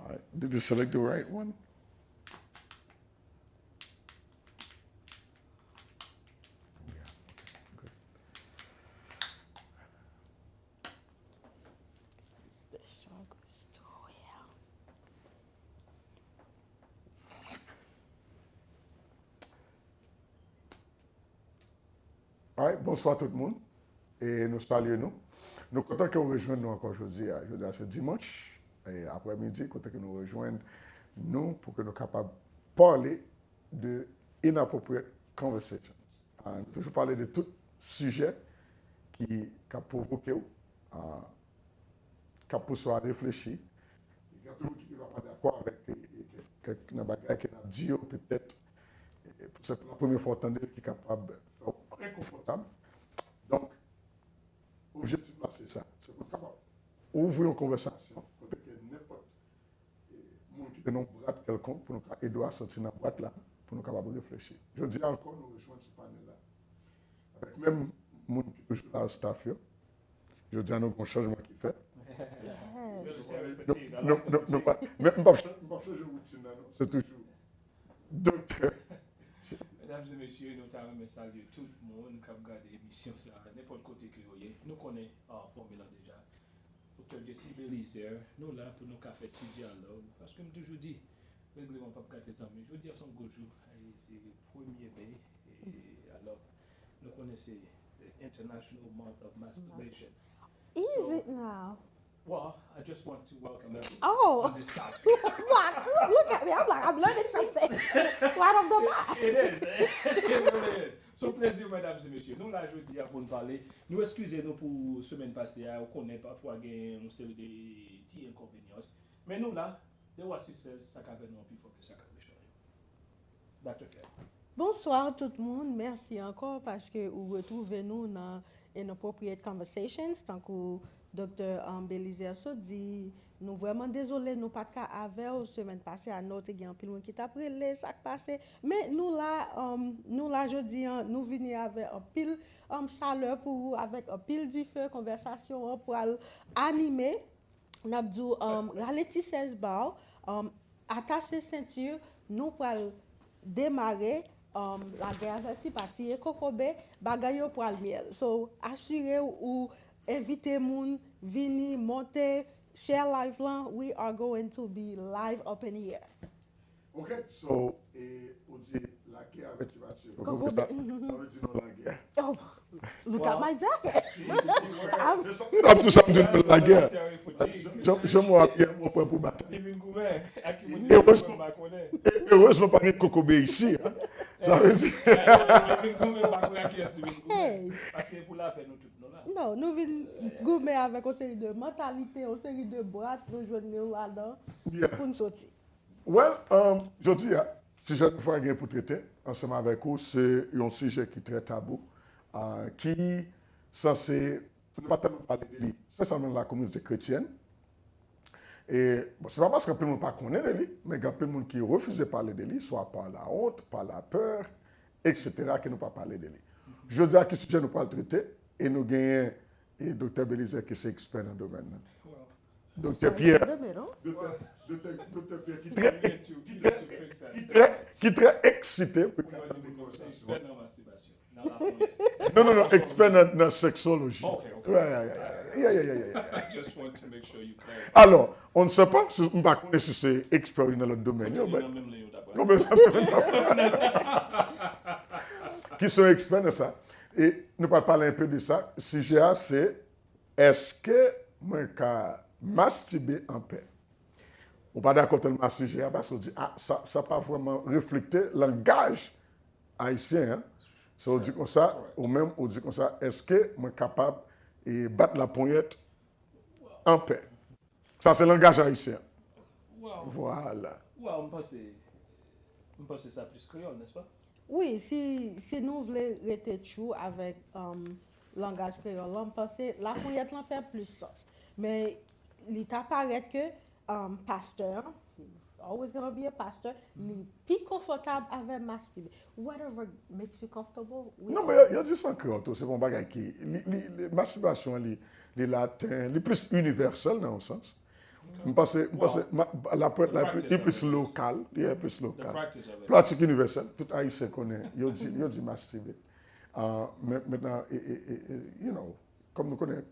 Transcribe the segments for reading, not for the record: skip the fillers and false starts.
All right. Did you select the right one? Yeah. Good. The struggle is too real. All right. Bonsoir tout le monde. Et nous saluons nous. Nous sommes contents que vous rejoignez nous encore aujourd'hui. Je dis c'est dimanche, et après-midi, content que nous rejoignent nous pour que nous soyons capables de parler de Inappropriate Conversation. Nous toujours parler de tout sujet qui a provoqué, qui a poussé à réfléchir. Il y a tout le monde qui ne va pas d'accord avec quelques bagages qui a dit peut-être, c'est pour la première fois entendre qui est capable de faire inconfortable. Donc, l'objectif, c'est ça. C'est pour capable ouvrir une conversation, pour que n'importe monde qui est dans une boîte quelconque, pour nous aider à sortir dans la boîte là, pour nous capables de réfléchir. Je dis encore, nous rejoignons ce panel-là. Avec même les gens qui sont toujours là au staff, je dis à nous qu'on changement qui fait. Non, mais je ne vais pas changer de routine, c'est toujours docteur. Mesdames et messieurs, nous avons salué tout le monde qui a regardé l'émission, n'importe côté que vous voyez. Nous connaissons en formule déjà. Docteur Belizaire, nous là pour nous faire un petit dialogue. Parce que je toujours dit, règlement pas pour les amis. Je veux dire, son gros jour, c'est le 1er mai. Et alors, nous connaissons l'International Month of Masturbation. Is it now? Well, I just want to welcome everyone Oh. on this topic. Look at me. I'm like, I'm learning something right off the bat. It is. It really is. So, plaisir, mesdames et messieurs. Nous, là, je dis pour nous parler. Nous excusez-nous pour la semaine passée. On connaît parfois une série de petits inconvénients. Mais nous, là, de voici ça qu'a fait nous plus fort que ça qu'a fait changer. Dr. Pierre. Bonsoir tout le monde. Merci encore parce que vous retrouvez nous dans Inappropriate Conversations. Tant que Dr. Belizaire so dit, nous vraiment désolés, nous pas qu'à avec la semaine passée à notre gain puis qui t'a prélé ça passé. Mais nous là je dis nous venons avec un pile chaleur pour avec un pile du feu conversation pour animer. N'a dit ralentir chaise bar, attacher ceinture, nous pour démarrer la guerre petit parti et kokobé bagayo pour le miel. So assurez ou invitez moun vini monter share live là, we are going to be live up in here. Okay, so on dit la guerre avec Chwazi. On dit non la guerre. Oh, look at my jacket. I'm tout ça de la guerre. Je me rappelle mon point pour battre. Heureusement pas de cocobé ici. Ça veut dire. Parce que pour la peine nous tous là. Non, nous venons gommer avec une série de mentalités, une série de boîtes, nous joignons là-dedans pour nous sortir. Well, je dis, si j'ai une fois pour traiter, ensemble avec vous, c'est un sujet qui est très tabou, qui est censé, ne pas tellement parler de lui, spécialement dans la communauté chrétienne. Et bon, ce n'est pas parce que tout le monde ne connaît pas de lui, mais il y a plein de monde qui refuse de parler de lui, soit par la honte, par la peur, etc., qui ne pas parler de lui. Je dis à quel sujet nous parlons traiter, et nous gagnons le docteur Belizaire qui est expert dans le domaine. Docteur Pierre. Docteur Pierre qui est très excité pour parler de conversation. Non, expert dans la sexologie. Okay. Yeah. I just want to make sure you clarify. Alors, on ne sait pas si c'est expert dans le domaine. Comment ça qui sont experts dans ça. Et nous allons parler un peu de ça. Si j'ai assez, est-ce que moi, Mastibe en paix. On pas d'accord tellement à ce sujet parce qu'on dit ça pas vraiment reflété le langage haïtien. Hein? So, on dit comme ça, ou même on dit comme ça, est-ce que je suis capable de battre la poignette en paix? Ça c'est le langage haïtien. Voilà. On pense que ça plus créole, n'est-ce pas? Oui, si nous voulons rester true avec le langage créole, on pense que la poignette fait plus sens. Mais il apparaît que Pasteur, always going to be a pastor, ni plus confortable avec Mastibe. Whatever makes you comfortable. Non, mais il y a du sang créole, c'est bon bagage qui. La masturbation, les latins, les plus universels dans un sens. Je pense que la plus locale, pratique universelle, tout haïtien connaît, il dit Mastibe. Maintenant, you know, comme nous connaissons,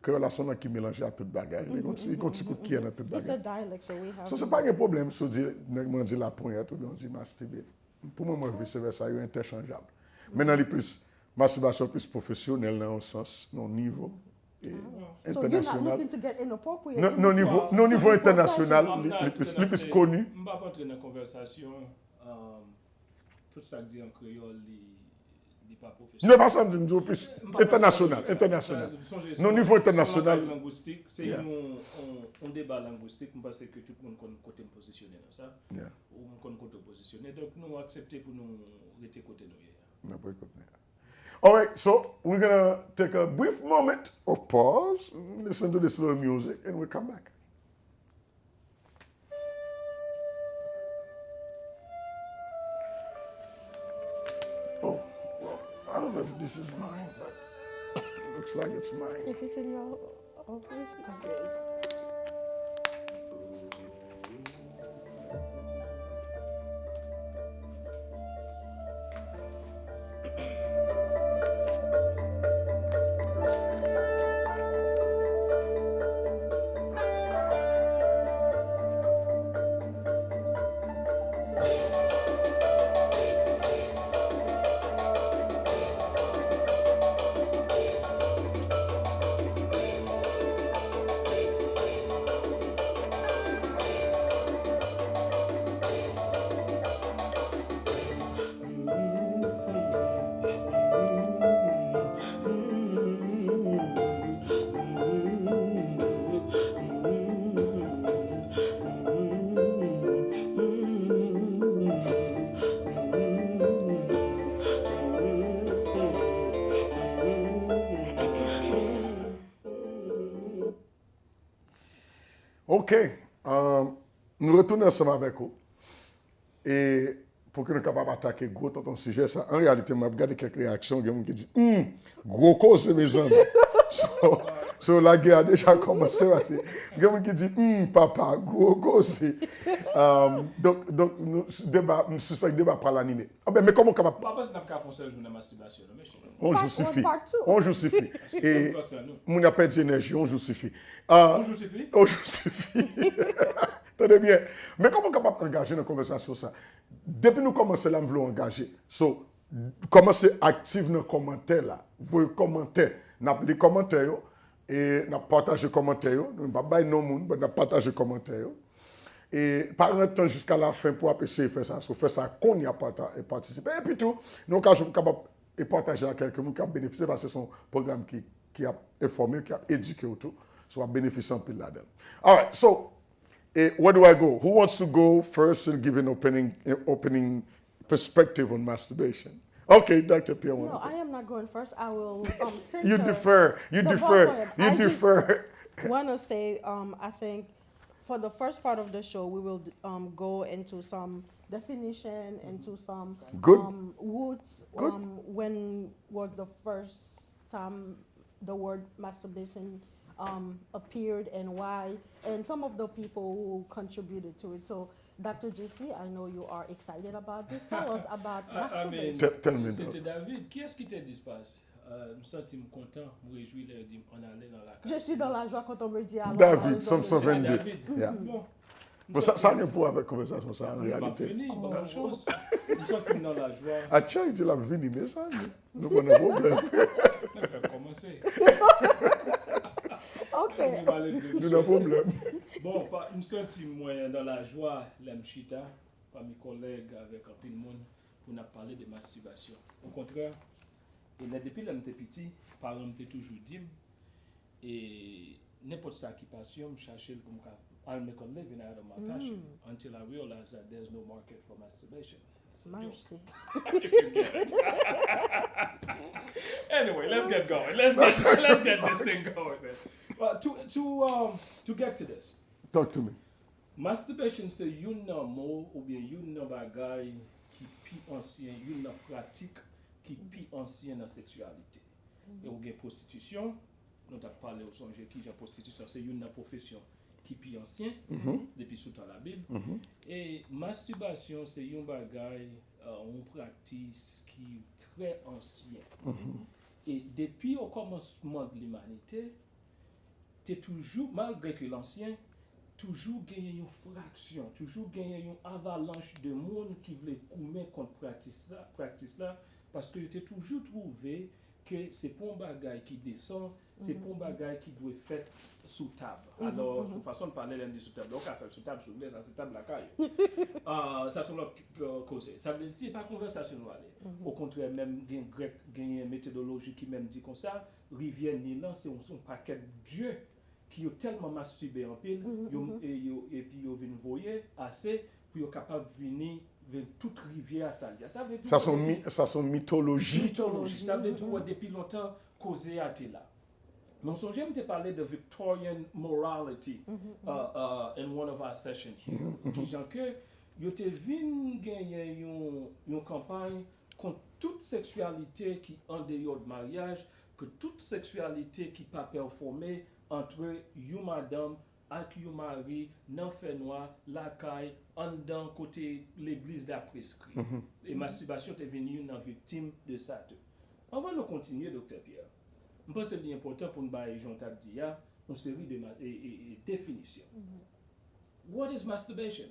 que relation qui mélange à toute bagaille, il continue qui est dans toute bagaille. It's a dialect, so we have. So, c'est pas un problème si on dit la pointe ou on dit Mastibe. Pour moi, vice-versa, c'est interchangeable. Maintenant, les plus masturbation plus professionnelle dans un sens, non niveau. International. So you're not looking to get inappropriate. Non niveau international, les plus connus. Je ne vais pas entrer dans la conversation. Tout ça que dit en créole, n'est pas professionnel. Non, pas ça, je plus international. Non niveau international. Linguistique, c'est un débat linguistique. Je pense que tout le monde connaît côté positionné dans ça. Ou on connaît côté positionné. Donc nous accepter pour nous rester côté nous. All right, so we're going to take a brief moment of pause, listen to this little music, and we'll come back. Oh, well, I don't know if this is mine, but it looks like it's mine. If it's in your office, it's yours. OK. Nous retournons ensemble avec vous. Et pour que nous soyons capables d'attaquer gros ton sujet, ça, en réalité, je vais regarder quelques réactions. Il y a des gens qui disent gros cause, c'est mes amis. So, la guerre a déjà commencé. Il y a des gens qui disent papa, gros cause. Donc, nous suspectons le débat par l'animé. Mais comment on est Papa, c'est pas qu'on fait une masturbation. On justifie. On justifie. Et on n'a pas d'énergie, on justifie. On justifie. Tenez bien. Mais comment on est capable d'engager dans la conversation ça? Depuis nous commençons là, nous voulons engager. So, commencez actif dans les commentaires là. Vos commentaires. Les commentaires et nous partagez les commentaires. Nous ne pas non monde, mais nous partagez les commentaires. Et par un temps jusqu'à la fin pour essayer de faire ça. So, faire ça qu'on y a participé. Et puis tout, nous sommes capables de partager à quelqu'un qui a bénéficié parce que c'est un programme qui a informé, qui a éduqué autour. So, bénéficiant de là-dedans. All right, so, where do I go? Who wants to go first and give an opening perspective on masturbation? Okay, Dr. Pierre. No, I am not going first. I will center. You defer. I want to say, I think for the first part of the show, we will go into some definition, into some roots. When was the first time the word masturbation appeared and why, and some of the people who contributed to it. So, Dr. JC, I know you are excited about this. Tell us about masturbation. Tell me. C'était David. Qui est-ce qui t'a dit passe? Je me sens content, me réjouis de dire on allait dans la case. Je suis dans la joie quand on me dit alors. David, 122. Yeah. Bon, ça n'est pas avec conversation, ça en réalité. Bonne chose. Nous sommes dans la joie. Ah tiens, il dit la vie, mais ça, nous avons un problème. On va commencer. OK. Nous avons un problème. Bon, nous sommes dans la joie, l'amchita, par mes collègues, avec un peu de monde, pour nous parler de masturbation. Au contraire, et là, depuis que j'étais petit, parents m'ont toujours dit, et n'importe ça qui passe, je cherchais pour me make a living out of my passion, until I realized that there's no market for masturbation. Mercy. Anyway, let's get going. Let's get this thing going, man. To get to this. Talk to me. Masturbation, c'est une mot ou bien une bagaille qui est ancien, une pratique qui est ancienne dans la sexualité. Et ou bien prostitution, nous avons parlé au songe qui est prostitution, c'est une profession qui est ancien, depuis sous temps la Bible. Et masturbation, c'est un bagage, une pratique qui est très ancienne. Et depuis au commencement de l'humanité, tu es toujours, malgré que l'ancien, toujours gagné une fraction, toujours gagné une avalanche de monde qui voulait coumer contre pratique là, parce que tu as toujours trouvé que c'est pas un bagage qui descend, c'est pas un bagage qui doit être fait sous table. Alors, de toute façon de parler de sous table, on va faire sous table, sous glace, sous table la caille. Ça, c'est l'autre cause. Ça veut dire que pas conversation aller. Au contraire, même, il y a une méthodologie qui même dit comme ça, rivière Nilan, c'est un paquet de dieux qui ont tellement masturbé en pile, et puis ils viennent voyer assez, pour être capable de venir vers toute rivière salia. Ça sont mythologie. Mythologie. Ça veut dire que depuis longtemps, causé à là. Mais on j'aime te parler de Victorian morality in one of our sessions here. Qui gens que yo te vinn gagner une campagne contre toute sexualité qui en dehors de mariage, que toute sexualité qui pas performée entre you madame et you mari, nan fait noir, la caille, en dans côté l'église d'aprescrit. Et masturbation est venue une victime de ça. On va nous continuer, Dr. Pierre. Je pense que c'est important pour nous bailler, Jean dit, une série de définitions. What is masturbation?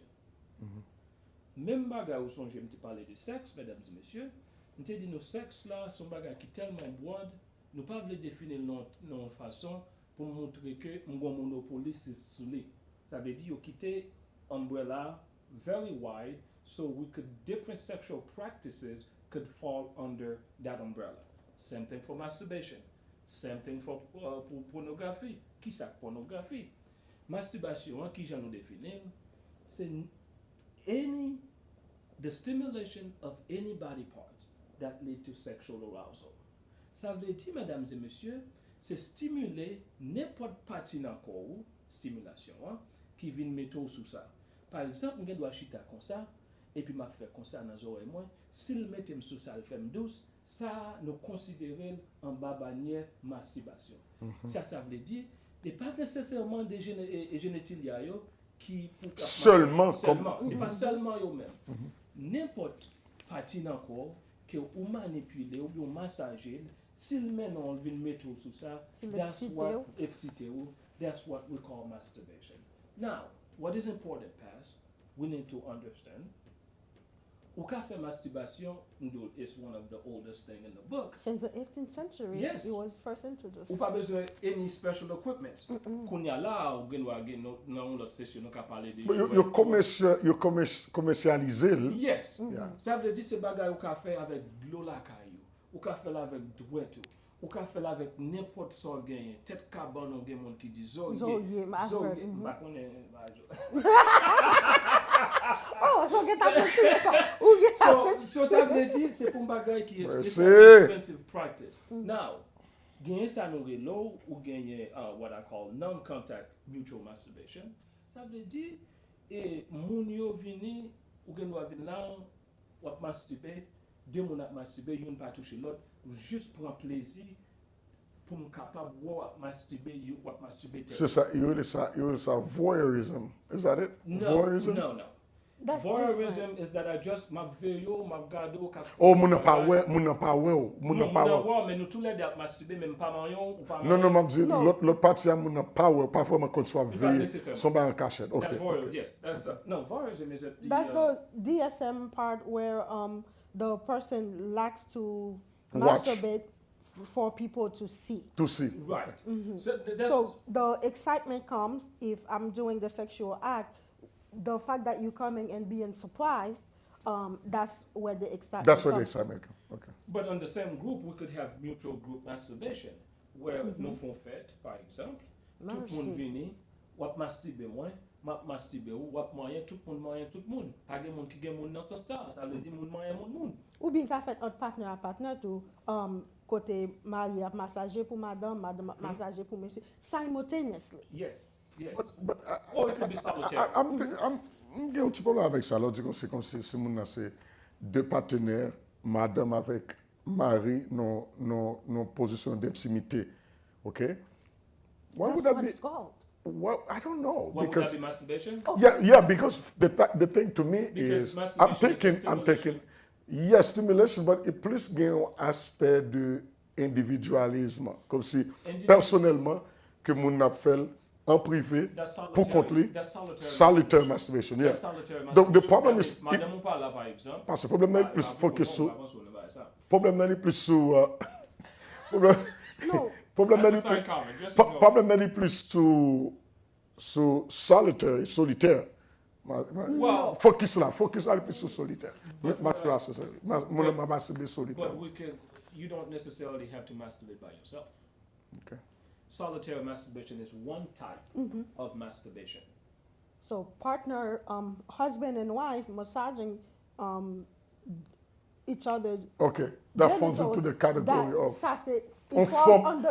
Même bagarre où j'aime te parler de sexe, mesdames et messieurs, on te dit nos sexes là sont bagarres qui tellement broad, nous pas les définir de façon pour montrer que mon monopoliste sur lui. Ça veut dire quitter umbrella very wide, so different sexual practices could fall under that umbrella. Same thing for masturbation. Same thing for pornographie. Qui ça pornographie? Masturbation, qui j'en ai défini, c'est the stimulation of any body part that lead to sexual arousal. Ça veut dire, mesdames et messieurs, c'est stimuler n'importe partie dans le corps, stimulation, qui vient mettre sous ça. Par exemple, je dois chiter comme ça, et puis je fais comme ça dans les oreilles. S'il met sous ça, le fait douce, ça nous considère en bas bannière masturbation. Ça veut dire, et pas nécessairement des génétiles qui seulement. C'est pas seulement eux-mêmes. N'importe partie dans le corps que vous manipulez ou vous massagez, s'il met on vient mettre tout ça, that's what excite you. That's what we call masturbation. Now, what is important, Pas, we need to understand. Au café masturbation is one of the oldest things in the book. Since the 18th century, yes. It was first introduced. Ou pas besoin any special equipment. Qu'on y a là, ou gen dans l'autre session, on a parlé de. You commercialisé. Yes. Ça veut dire c'est bagay ou café avec l'eau la caillou, ou café avec douette, ou café avec n'importe so gagne. Tête cabane on gen monde qui dit zoye. Ba connait Oh, so get that. So ça veut dire c'est pour bagay qui est expensive practice. Now, gagne ça nous relo ou gagne what I call non-contact mutual masturbation. Ça veut dire et moun yo vini ou gen doit venir là ou masturber, deux moun a masturber, yon pas toucher l'autre, juste pour un plaisir pour me capable voir masturber you ou masturber. C'est ça, you ça voyeurism. Is that it? No, voyeurism? No. That's voyeurism different. is that I just ma video, ma gado, Oh, moun n'a pas ouais. mais nous tous les deux masturber même pas marion ou pas. Non, m'a dit l'autre partie moun n'a pas ouais, parfois man qu'on soit veillé, son ba en cachette. Okay. That's voyeurism, yes. That's no, voyeurism is That's the DSM part where the person likes to watch. masturbate for people to see. To see. Right. Mm-hmm. So the excitement comes if I'm doing the sexual act. The fact that you're coming and being surprised, that's where the excitement That's where the comes. excitement comes. Okay. But on the same group, we could have mutual group masturbation, where nous font fête, par exemple, tout le monde vient, wap masturbe moi, m'a masturbe ou wap moyen, tout le monde, pas de monde qui gagne monde dans ce sens, ça veut dire monde moyen, monde. Ou bien qu'à fait entre partenaire à partenaire tout, côté mari à massager pour madame à massager pour monsieur, simultaneously. Yes. But Or it could be solitary. I'm un petit peu là avec ça. Alors, c'est comme si c'est deux partenaires, madame avec mari, non position d'intimité. OK? That's what it's called. Well, I don't know. What because would that be, masturbation? yeah, because the thing to me Because is, masturbation is I'm taking, yes, stimulation, but it plus gagne un aspect de individualisme. Comme si, personnellement, que mon a fait en privé, pour compte lui, solitaire masturbation. Yeah. Donc, the problem is, Madame ou pas là, par exemple. parce que le problème est plus focus sur, problème est plus sur, problème est plus sur solitaire, solitaire. Well, Focus là plus sur solitaire. Masturbation, solitaire. But you don't necessarily have to masturbate by yourself. Okay. Solitary masturbation is one type of masturbation. So partner, husband and wife massaging each other's. Okay, that falls into the category of. Ça c'est. A form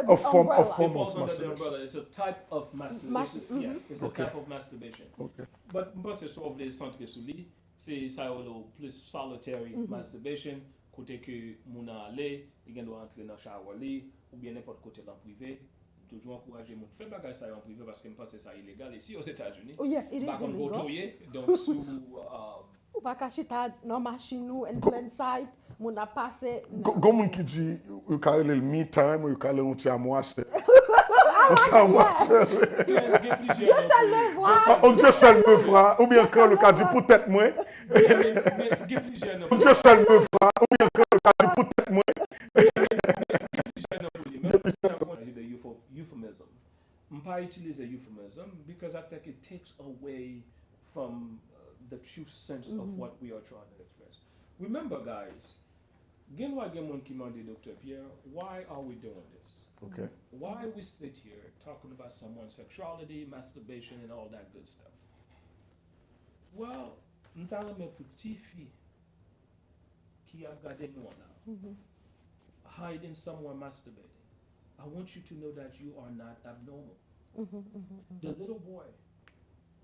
of masturbation. It's a type of masturbation. Yeah, it's a type of masturbation. Okay. But moi c'est sauve les centres sous lui, c'est ça plus solitary masturbation, côté que mon aller, il doit entrer dans shower li ou bien n'importe côté dans privé. Toujours encourager mon faire bagage ça en privé parce que je pense que c'est illégal ici aux États-Unis. Oh yes, it is illegal. Donc sous ou pas cacher ta dans machine ou en plein site, mon a passé. Comme qui dit, you carry le me time ou you carry un petit à moi c'est. Dieu seul me voit. Dieu seul me voit. Ou bien quand le cas dit peut-être moi. Dieu seul me voit. Ou bien quand le cas dit peut-être moi. Euphemism. I utilize a euphemism because I think it takes away from the true sense of what we are trying to express. Remember, guys, Dr. Pierre, why are we doing this? Okay. Why we sit here talking about someone's sexuality, masturbation, and all that good stuff? Well, m'tala mes petit fille qui a gardé moi now, hiding somewhere masturbating. I want you to know that you are not abnormal. The little boy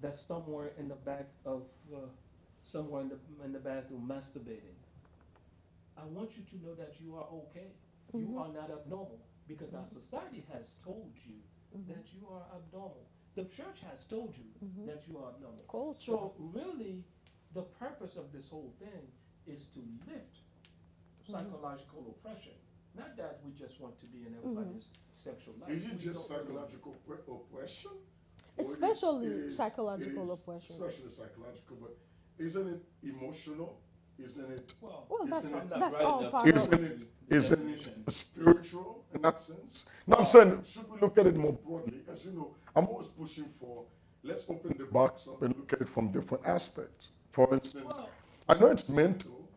that's somewhere in the back of, somewhere in the bathroom masturbating. I want you to know that you are okay. You are not abnormal because our society has told you that you are abnormal. The church has told you that you are abnormal. Culture. So really, the purpose of this whole thing is to lift psychological oppression. Not that we just want to be in everybody's sexual life. Is it just psychological oppression? Especially psychological oppression. Especially psychological, but isn't it emotional? Isn't it? Well, that's all part of it. Isn't it spiritual in that sense? No, I'm saying, should we look at it more broadly? As you know, I'm always pushing for, let's open the box up and look at it from different aspects. For instance, I know it's mental,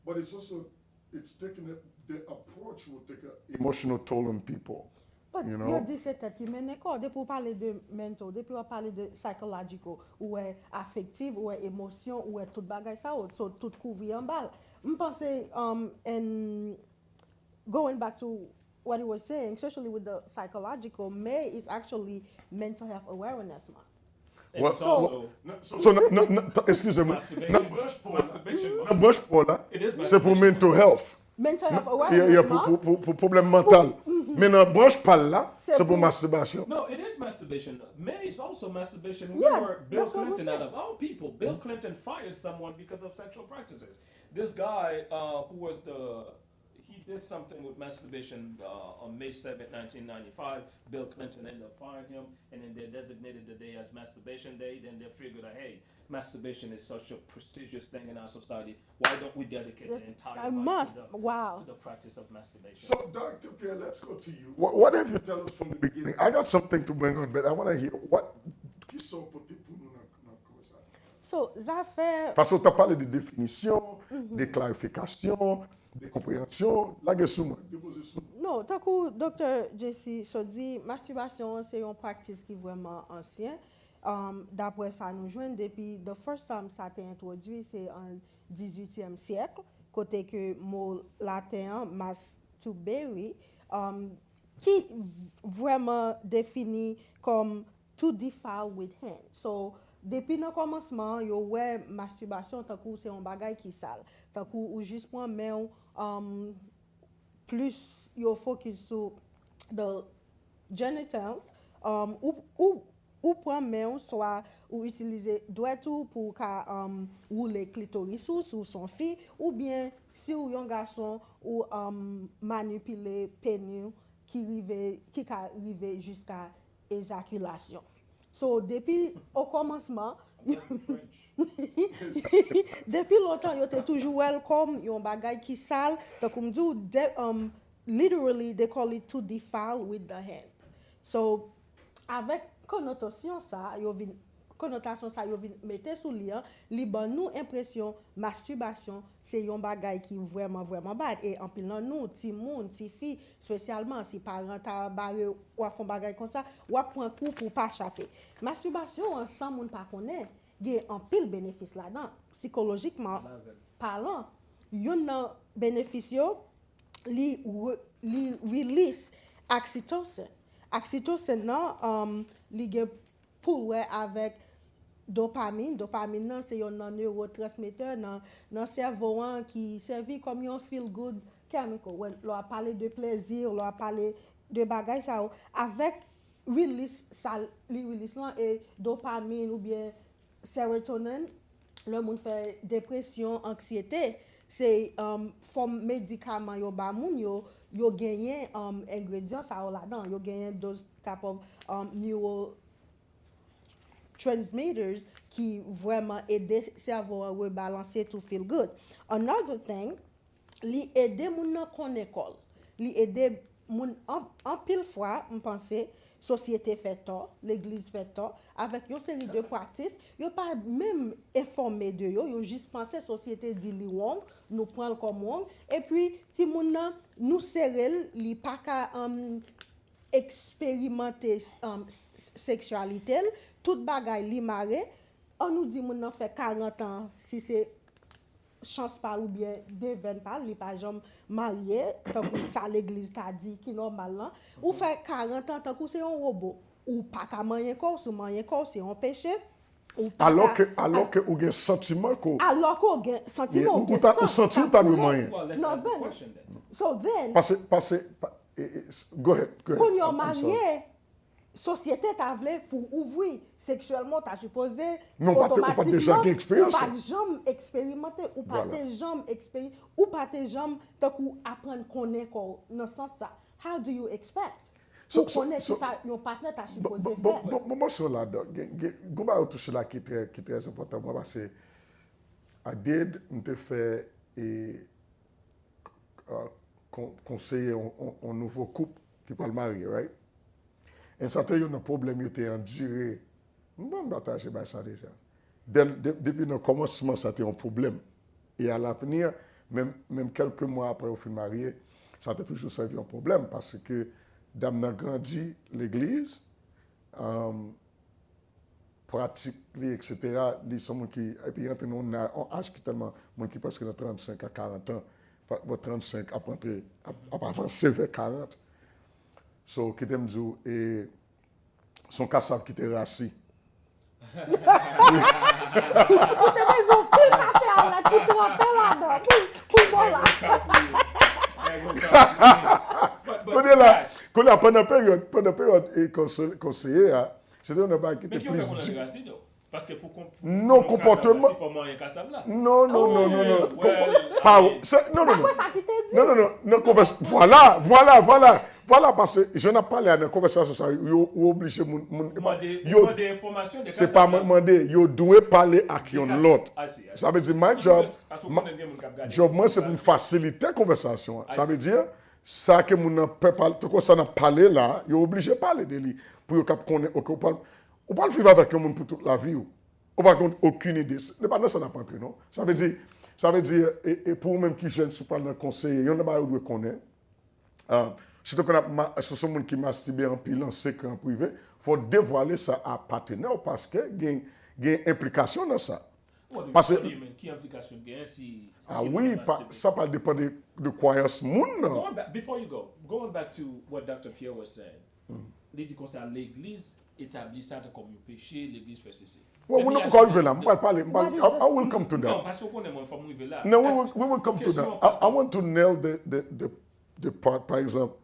but it's also, it's taking the approach will take an emotional toll on people. But you know? You dis c'est tête qui mène quoi depuis parler de mental, depuis parler de psychological ou affective ou émotion ou tout bagay ça so tout couvri en balle. M'pense and going back to what he was saying, especially with the psychological, May is actually mental health awareness month. Well, excusez-moi, broche pas là, c'est pour mental health. Mental health awareness month? Pour problème mental. Mais non, broche pas là, c'est pour masturbation. No, it is masturbation. May is also masturbation. Yeah, Remember Bill that's what Clinton, out of all people, Bill Clinton fired someone because of sexual practices. This guy he did something with masturbation on May 7th, 1995. Bill Clinton ended up firing him, and then they designated the day as Masturbation Day. Then they figured out, hey, masturbation is such a prestigious thing in our society. Why don't we dedicate the entire month to the practice of masturbation? So, Dr. Pierre, let's go to you. What have you tell us from the beginning? I got something to bring on, but I want to hear what. So, ça fait. Parce que tu as parlé de définition, de clarification, de compréhension. La question, non, tant que Dr. Jesse so dit, masturbation, c'est une pratique qui est vraiment ancienne. D'après ça, nous jouons depuis the first time ça a été introduit, c'est en 18e siècle, côté que mot latin masturbere, qui vraiment définit comme to defile with hand. So, depuis le commencement, yo ouais masturbation tant que c'est un bagage qui sale. Tant que ou juste point mais plus yo focus sur the genitals ou ou prend main soit ou utiliser doigt tout pour rouler clitoris ou son fille ou bien si ou un garçon ou manipuler pénis qui arrive jusqu'à éjaculation. So depuis au commencement depuis longtemps yo était toujours welcome yon bagay qui sale donc comme dit literally they call it to defile with the hand. So avec connotation ça yo vin mettez sous lien li ban nous impression masturbation c'est yon bagay qui vraiment bad et en pile nan nous ti moun ti fi spécialement si parent ta barre ou font bagay comme ça ou prend coup pour pas échapper. Masturbation ensemble moun pas connaît gen en pile bénéfice là-dedans psychologiquement parlant yon nan bénéfice yo li release oxytocin nan li gen pour avec dopamine nan c'est un neurotransmetteur dans cerveau qui servi comme un feel good chemical on a parlé de plaisir on a parlé de bagay ça avec release là et dopamine ou bien sérotonine le monde fait dépression anxiété c'est forme médicament yo ba moun yo gagné ingrédients ça là-dedans yo gagné those type of neurotransmitters qui vraiment aident cerveau à rebalancer to feel good. Another thing, li aider moun nan kon école. Li aider moun en pile fois, on pensait société fait tort, l'église fait tort avec une série de pratiques, yo pas même informé de yo juste pensé société dit li wrong, nous prend comme wrong et puis ti moun nan nous serrel li pas ka expérimenter sexualité tout bagay li maré on nous dit moun nan fait 40 ans si c'est chance pas ou bien devine pas li pas jamais marié tant que ça l'église t'a dit qui normal là ou fait 40 ans tant que c'est un robot ou pas ka marier corps ou marier corps c'est un péché alors que ou gen sentiment ko alors qu'on gen sentiment ou senti ou ta nou marié non ben so then parce go ahead quand yon marié société t'a voulu pour ouvrir sexuellement t'as supposé non pas déjà gen expérience pas jamais expérimenté ou pas jamais ou pas jamais tant qu'on apprendre connaître dans sens ça how do you expect pour connaître ça yon partenaire t'a supposé faire moi sur là go toucher là qui est très important moi parce que I did me fait et conseiller un nouveau couple qui parle marié right et ça fait un problème était enduré bon partager ça déjà depuis le commencement ça était un problème et à l'avenir même quelques mois après au fin marié ça a toujours servi un problème parce que dame n'a grandi l'église pratique etc. les sont qui et puis entre nous on a un âge qui tellement moi qui presque de 35 à 40 ans 35 après avancer vers 40 so qui t'aime dire et son cassave qui était rassis tu te mets un pile café à la tu trempes là-dedans pour bon là Quand on a pendant période et conseiller, c'était un bail qui était plus parce que pour non comportement non voilà parce que je n'ai pas l'air de conversation ça yo obligé yo des informations c'est pas demander yo doit parler à qui on l'autre ça veut dire my job moi c'est pour faciliter la conversation ça veut dire ça que mon peut parler tout ça n'a parlé là yo obligé parler de lui pour cap connaître on parle vivre avec un monde pour toute la vie ou pas aucune idée ne pas ça n'a pas entré non ça veut dire et pour même qui jeune sous parle d'un conseiller il y en a pas doit connaître surtout qu'on a ce sont monde qui mastibe en pile en secret en privé faut dévoiler ça à partenaire parce que gain implication dans ça parce que qui implication gain si oui ça pas dépendre de croyance monde before you going back to what Dr. Pierre was saying il dit comme ça l'église établit ça comme un péché l'église fait ceci well, we're not going to là I will come to that non parce qu'on est moins faut arriver là no we will come to that I want to nail the part par exemple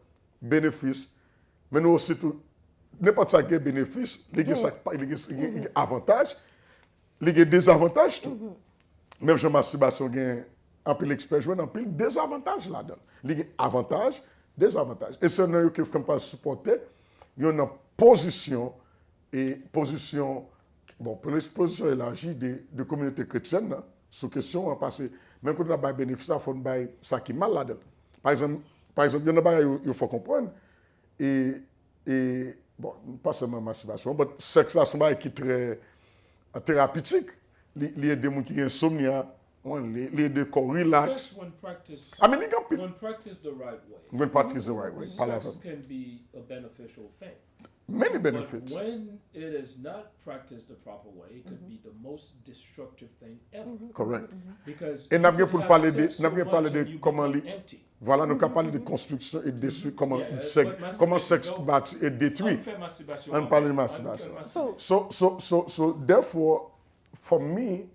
bénéfice mais nous aussi tout n'importe ça qui a bénéfice, il y a avantage, il y a désavantage tout. Même sur masturbation, il y a un peu l'expert, il y a un peu désavantage là-dedans. Il y a avantage, désavantage. Et c'est un que je ne peux pas supporter, il y a une position, bon, pour l'exposition élargie de communautés chrétiennes, sous question, parce que même quand on a des bénéfices, il faut que ça qui est mal là-dedans. Par exemple, il y a des il faut comprendre, et bon, pas seulement masturbation, mais le sexe, c'est un qui est très thérapeutique. Il y a des gens qui ont insomnia, il y a des corps relax. When practiced I mean, the right way. When practiced the right way. Sex can be a beneficial thing. Many benefits. But when it is not practiced the proper way, it could be the most destructive thing ever. Correct. Because Et nous avons pour parler de comment empty. voilà, nous avons parlé de construction et détruire comment sexe est détruit. On parle de masturbation. So therefore, for me,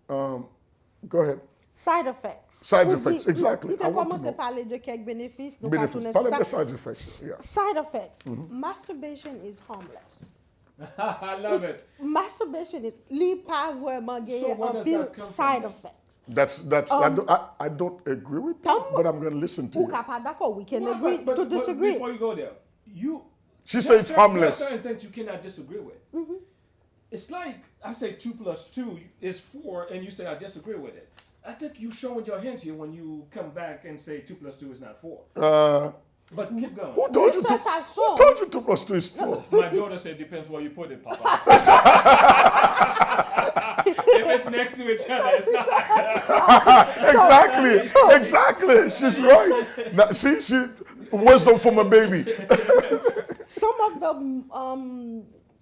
go ahead. Side effects. Side effects, exactly. On commence à parler de quelques bénéfices. Bénéfices. Parlez de side effects. Yeah. Side effects. Masturbation is harmless. I love it. Masturbation is pas vraiment gagné en pile side effects. I don't agree with that, but I'm going to listen to you. D'accord, we can agree to disagree. Before you go there, She said it's harmless. There are certain things you cannot disagree with. It's like I say 2 + 2 is 4, and you say I disagree with it. I think you're showing your hand here when you come back and say 2 + 2 is not 4. But keep going. Who told you 2 + 2 is 4? My daughter said depends where you put it, Papa. If it's next to each other, it's not. Exactly. She's right. Now, see, wisdom from a baby. Some of the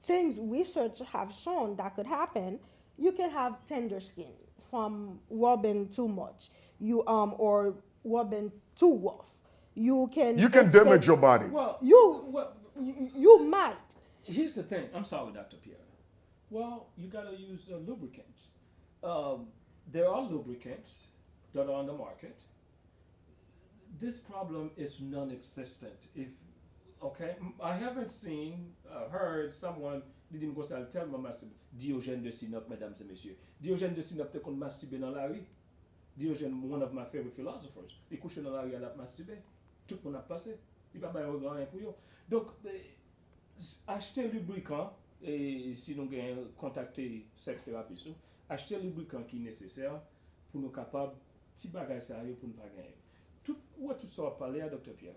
things research have shown that could happen. You can have tender skin from rubbing too much, or rubbing too rough. You can damage your body. Well, you might. Here's the thing. I'm sorry, Dr. Pierre. Well, you gotta use lubricants. There are lubricants that are on the market. This problem is non-existent. I haven't seen, heard someone didn't go tell my master Diogène de Sinope, mesdames et messieurs. Diogène de Sinope te kon masturbé dans la rue. Diogène, one of my favorite philosophers, il couche dans la rue à la masturbé. Tout le monde a passé. Il va pas avoir rien pour eux. Donc, acheter lubrifiant, et si nous avons contacté sex therapist, acheter lubrifiant qui est nécessaire pour nous capables petit bagage sérieux pour nous pas gagner. Tout ça a parlé à Dr. Pierre.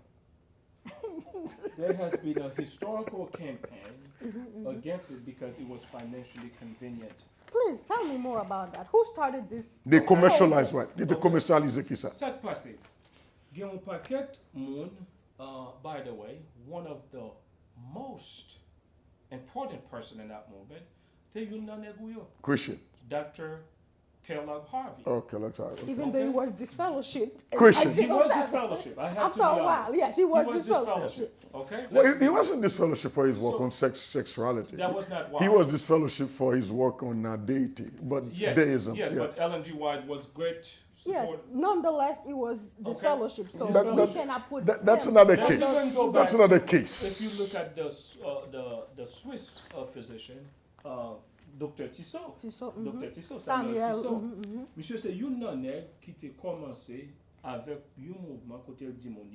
There has been a historical campaign against it because it was financially convenient. Please tell me more about that. Who started this? They commercialize what? They commercialize qui ça? Ça passé. Il y a un paquet monde, by the way, one of the most important person in that movement, c'est une négouyo. Christian. Dr. Kellogg Harvey. Oh, Kellogg Harvey. Even though he was disfellowship. Christian. He was disfellowship. I have After to be a while, honest. yes, he was disfellowship. Okay. Well, he wasn't disfellowship for his work on sexuality. That was not why. He was disfellowship for his work on deity, but deism. Yes, but Ellen G. White was great. Yes, nonetheless, it was disfellowship, so we cannot put that's another case. That's another case. If you look at the Swiss physician, Dr. Tissot. Dr. Tissot, Samuel Tissot. Monsieur, c'est une nonnette qui a commencé avec un mouvement côté du monde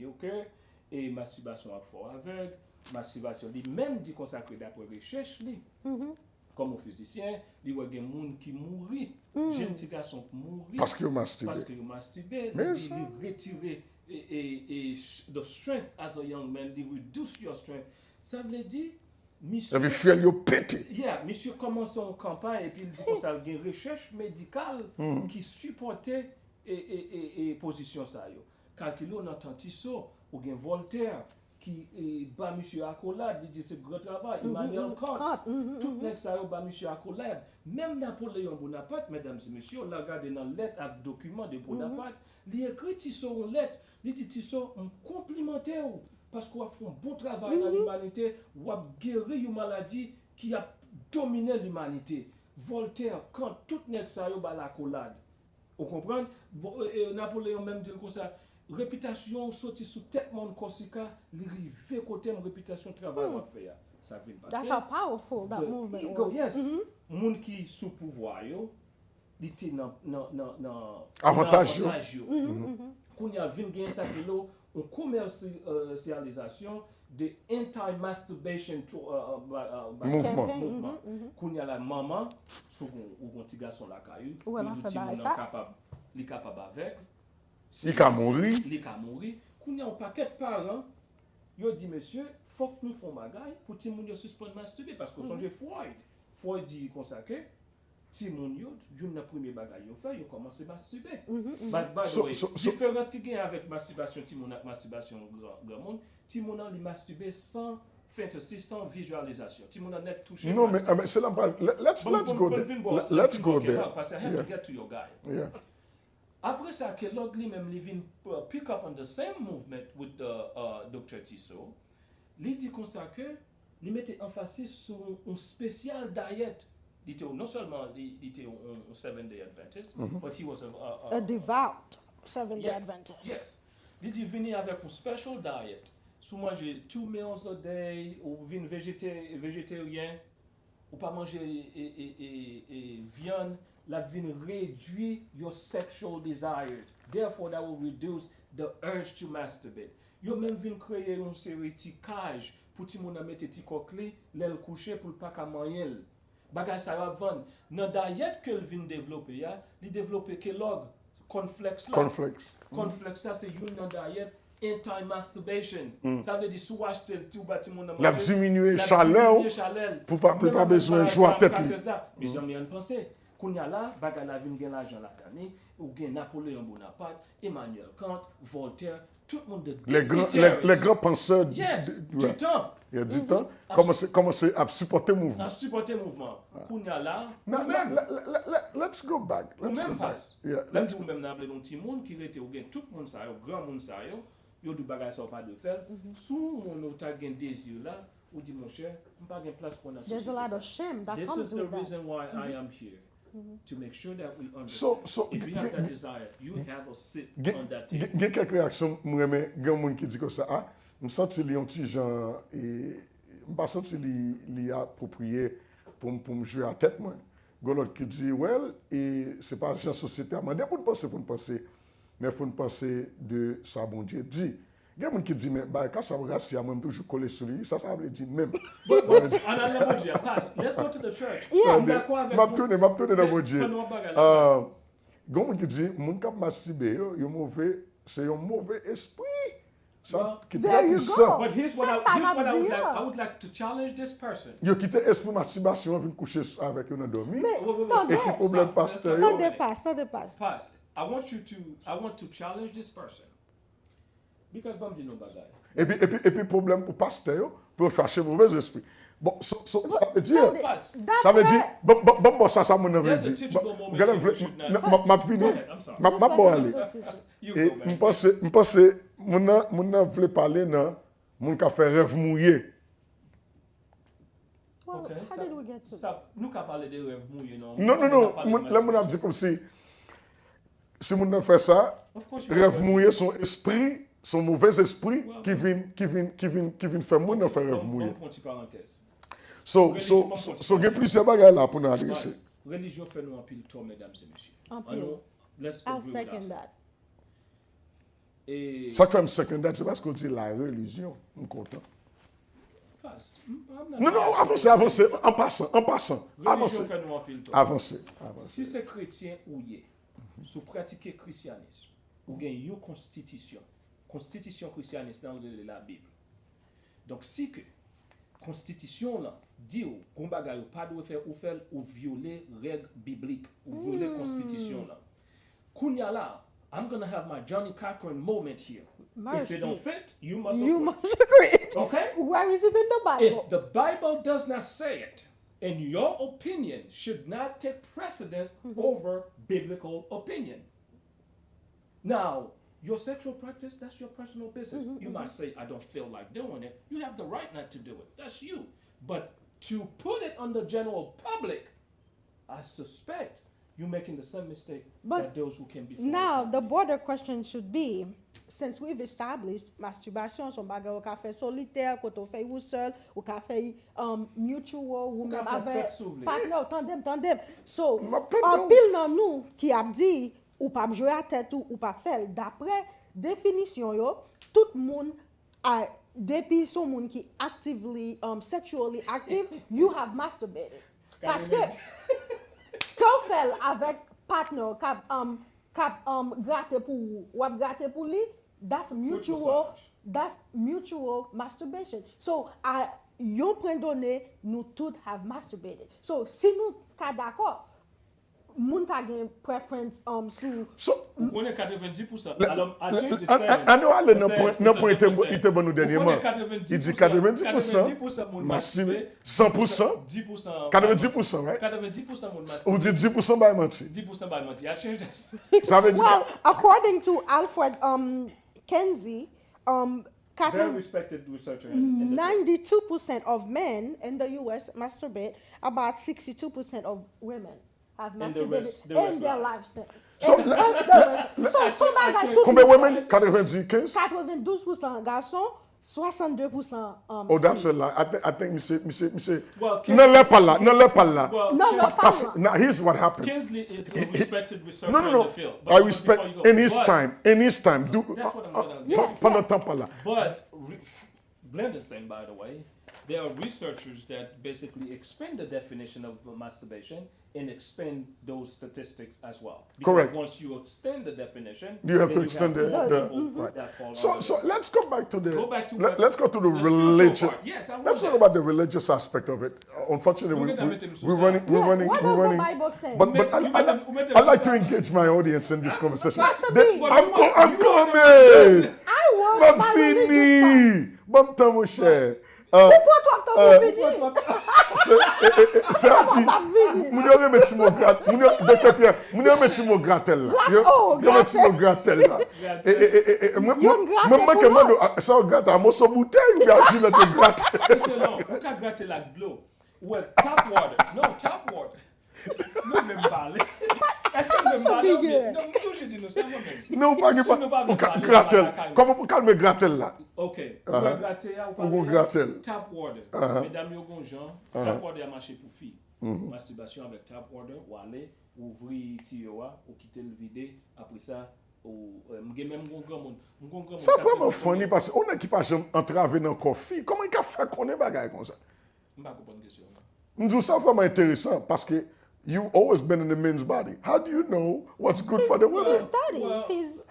et masturbation à fort avec masturbation. Il même dit consacré d'après recherche comme un physicien, il y a des gens qui mourent, jeunes garçons qui mourent parce qu'ils masturbent. Il retire et the strength as a young man, they reduce your strength. Ça veut dire monsieur, monsieur commence en campagne et puis il dit que ça a une recherche médicale qui supportait et position ça yo. Calculé on entend Tissot ou bien Voltaire qui bat monsieur accolade, il dit c'est grand travail, Emmanuel Kant, tout nèg ça yo bat monsieur accolade. Même Napoléon Bonaparte, mesdames et messieurs, on l'a regardé dans lettre avec document de Bonaparte, il écrit Tissot en lettre, il dit Tissot on complimentaire parce qu'on a fait un bon travail dans l'humanité, on a guéri une maladie qui a dominé l'humanité. Voltaire, Kant, tout nèg ça yo bat l'accolade. Vous comprenez? Napoléon même dit comme ça, réputation sorti sous tête monde Corsica, il rive côté réputation travail à faire. ça vient passer. That's how powerful that movement ego, was. yes. Moun qui sous pouvoir yo, li te nan Avantage yo. Qu'on y a vinn gen ça que là, on commercialisation de anti-masturbation mouvement. Qu'on y a la maman sous ou gon ti garçon la caillou, li capable avec. Il ka mouri. Li ka mouri. Qu'on y a un paquet de parents, yo dit monsieur, faut que nous font bagay pour ti moun yo suspendre masturber parce que songe Freud dit comme ça que ti moun yo yon na premier bagay yo fait yo commencer masturber. But by the way, différence qui gagne avec masturbation ti moun ak masturbation grand monde, ti moun li masturber sans fantasy, sans visualisation. Ti moun net toucher. Non mais c'est là let's go there. Let's go there. Parce I have to get to your guy. Yeah. Après ça, que l'autre lui-même vient pick up on the same movement with Dr. Tissot, il dit comme ça que il mettait emphasis sur un spécial diet. Il était non seulement il était un 7-day Adventist, but he was a devout 7-day Adventist. Yes. Il dit venir avec un special diet. Si manger 2 meals a day, ou venir végétarien, ou pas manger viande, la vin réduit your sexual desires. Therefore, that will reduce the urge to masturbate. Yo même vin créer une série de cage pour ti moun mettre ti coquille, l'aile coucher pour pas ka manger. Bagay ça va vendre. Dans diet que vin développer ya, li développer Kellogg cornflakes. Cornflakes ça c'est une diet anti-masturbation. Ça veut dire sous acheter tout bâti moun la diminuer chaleur pour pas besoin de jouer à tête li. Mais j'en ai une pensée. Kounya là, bagay la vin gen l'argent la gagné, ou gen Napoléon Bonaparte, Emmanuel Kant, Voltaire, tout le monde de les grands penseurs du temps. Il y a du temps. Commencer à supporter le mouvement. À supporter le mouvement. Kounya là, let's go back. Même passe. Let's go même n'able non ti monde qui rete ou gen tout le monde ça yo, grand monde ça yo du bagay ça pas de faire. Sous mon ta gen désir là, ou dit mon cher, m'pa gen place pour la société. There's a lot of shame that This comes is the with that. reason why I am here. To make sure that we understand. So if you have that desire, you have a sit on that table. Il y a quelques réactions, moi mais il y a des gens qui disent que ça ah, me senti li un petit genre et me pas senti li approprié pour me jouer à tête moi. L'autre qui dit well et c'est pas la société à demander pour nous penser mais faut nous penser de ça bon Dieu dit. Il y a des gens qui disent, mais quand ça va rester, moi, toujours collé sur lui, ça veut dire même. Let's go to the church. M'a tourné dans mon Dieu. Il y a des gens qui disent, mon cap masturbé, c'est un mauvais esprit. Ça, qui there you go. But here's what I would like to challenge this person. Il y a quitté esprit masturbation, vient coucher avec un endormi. Mais, et qui problème pasteur. Ça dépasse. Pass. I want to challenge this person. Because bam di nou bagay. Et puis problème pour pasteur pour chercher mauvais esprit. Bon, ça veut dire bon ça mon veut dire. M'a fini. M'a bon aller. Et me pense mon veut parler non mon ka fait rêve mouillé. Well, okay, how did we get to ça? Nous ka parler de rêve mouillé non. Non, là mon a dit comme si mon fait ça, rêve mouillé son esprit son mauvais esprit qui vient faire mon faire rêve mouillé. So il y a plusieurs bagages là pour nous adresser. Religion fait nous en pile tort, mesdames et messieurs. En pile. I'll second that. Et ça fait un second that, c'est parce qu'on dit la religion, on est content. Non, avancez, en passant. Religion fait nous en pile tort. Avancez. Si c'est chrétien ou yé, si vous pratiquez le christianisme, vous avez une constitution christianiste dans la Bible. Donc, si que constitution là dit qu'on bagaille pas doit faire ou violer règles bibliques ou violer constitution là. Kounya là, I'm going to have my Johnny Cochran moment here. If it don't fit, you must agree. Okay? Where is it in the Bible? If the Bible does not say it, and your opinion should not take precedence over biblical opinion. Now, your sexual practice, that's your personal business. You might say, I don't feel like doing it. You have the right not to do it. That's you. But to put it on the general public, I suspect you're making the same mistake But that those who can be. Now, the broader question should be, since we've established masturbation, son bagay ou ka fait solitaire, quand on fait ou seul, ou ka fait mutual, ou même ka fait avec sexe ouvlé. partner, tandem. So, M'appelle en donc. pile nan nou qui a dit, ou pas jouer à tête ou pas faire, d'après définition yo, tout monde a depuis son monde qui actively sexually active, you have masturbated. Parce que quand fait avec partner cap gratter pour lui, that's mutual masturbation. So yon point donné, nous tous have masturbated. So si nous ka d'accord, moun ka gen preference sous On est 90%. I know alle nan point ite bon nou dernièrement. Il dit 90% masturber, 100%, 90%, right? 90% moun masturbe. Ou dit 10% by menti. 10% by month. I changed this. Ça veut dire well, according to Alfred Kenzie, Very respected researcher. in this field. 92% of men in the US masturbate, about 62% of women have And the masturbated rest- the rest in their lie. lifestyle. So, So bagay tout combien women? 90, 15? 92% garçons, 62% Oh, that's a lie. I think me say. Well, Non, l'est pas là. Well, Non, non, Parce, pas now, here's what happened. Kinsley is a respected researcher No. in the field. But I before respect you go- in his but- time. Do That's what I'm gonna get to. pendant temps pas là. But Blender's saying, by the way, there are researchers that basically expand the definition of masturbation and expand those statistics as well. Because Correct. once you extend the definition, You have then to extend the- more the- people right. that fall So under it. let's go back to the. Go back to let's go to the spiritual religious. part. Yes, I want Let's that. talk about the religious aspect of it. Unfortunately, Look at that with we're them running. Yes, what does the running. Bible say? But You I met them like to society. engage my audience in this conversation. Pastor They- B. But I'm you coming. I was Bon my religious part. fini. Bon temps, mon cher. Pourquoi toi t'as fini? C'est un petit. T'as fini. Moun yo remet ti mo grat. Dr. Pierre, moun yo remet ti mo gratel là. Oh, Yo remet ti mo gratel là. Yon gratte Moi pour que moi. moi ça gratte à mo so bouteille ou bien tu le te gratte. So no, you can gratter like glow. Well, tap water. No, tap water. No, me mbale. Est-ce que me mbale? big. Non, je dis non, c'est moi même. Non, pas Si nous pas me parler, gratel. pas la Comment pour calmer gratel là? Ok, Uh-huh. ou gratter ou pas Ou gon gratter. Tap water. Uh-huh. Mesdames yo gon Jean, tap water a marché pour filles. Masturbation avec tap water ou aller ouvrir tuyau ou quitter le vide après ça ou m'gen même gon grand monde. Ça vraiment funny parce qu'on est qui pas jamais entravé dans coffee. Comment il a fait connaître bagay comme ça? M'pa comprendre question. Nous ça vraiment intéressant parce que you've always been in the men's body. How do you know what's good for the He women? studies. Well, He's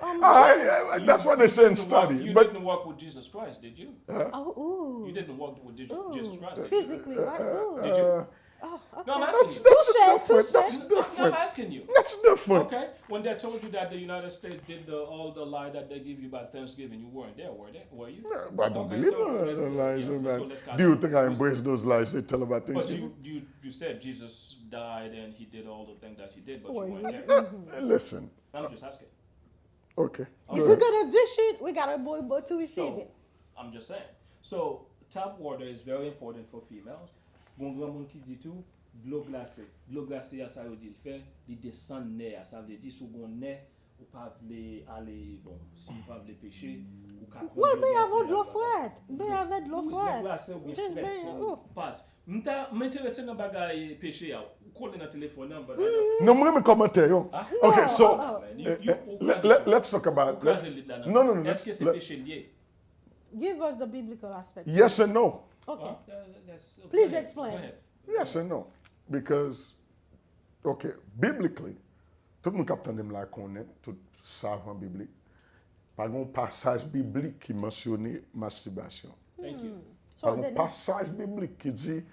That's what they say in You study. But didn't walk with Jesus Christ, did you? ooh. You didn't walk with Jesus Ooh. Christ. Physically, right? Ooh. Did you? Oh, okay. No, I'm asking that's you. different. That's I'm different. asking you. That's different. Okay, when they told you that the United States did all the lie that they give you about Thanksgiving, you weren't there, were they? Were you? Yeah, but I don't Okay, believe so in let's- the lies. yeah, man. so let's Do you kind think I embrace those lies they tell about things? But you said Jesus died and he did all the things that he did, but Were you you? weren't there. Listen. I'm just asking. Okay. If we're gonna dish it, we gotta be able to receive So it. I'm just saying. So tap water is very important for females. Bon grand monde qui dit tout, de l'eau glacée. De l'eau glacée, ça veut dire fait, il descend nez, ça veut dire sous bon nez, ou pas vle aller, bon, si vous pas vle pêcher, ou ka prendre Well, l'eau mais glacée avec de l'eau là-bas. frette. Mais avec de l'eau Oui, l'eau frette. glacée ou bien Just frette, ben, so oh. passe. M'intéresse dans bagay pêcher, ou coller dans téléphone, but No, me commentaire. Yo. Ah? Okay, so Oh. let's talk about. No. Est-ce que c'est péché lié? Give us the biblical aspect. Yes and no. Okay. That's- Please go ahead, explain. go ahead. Yes and no. Because, okay, biblically, tout le monde capte de la connaît, tout savant biblique. Par un passage biblique qui mentionnait masturbation. Thank you. Par So un then, passage biblique qui dit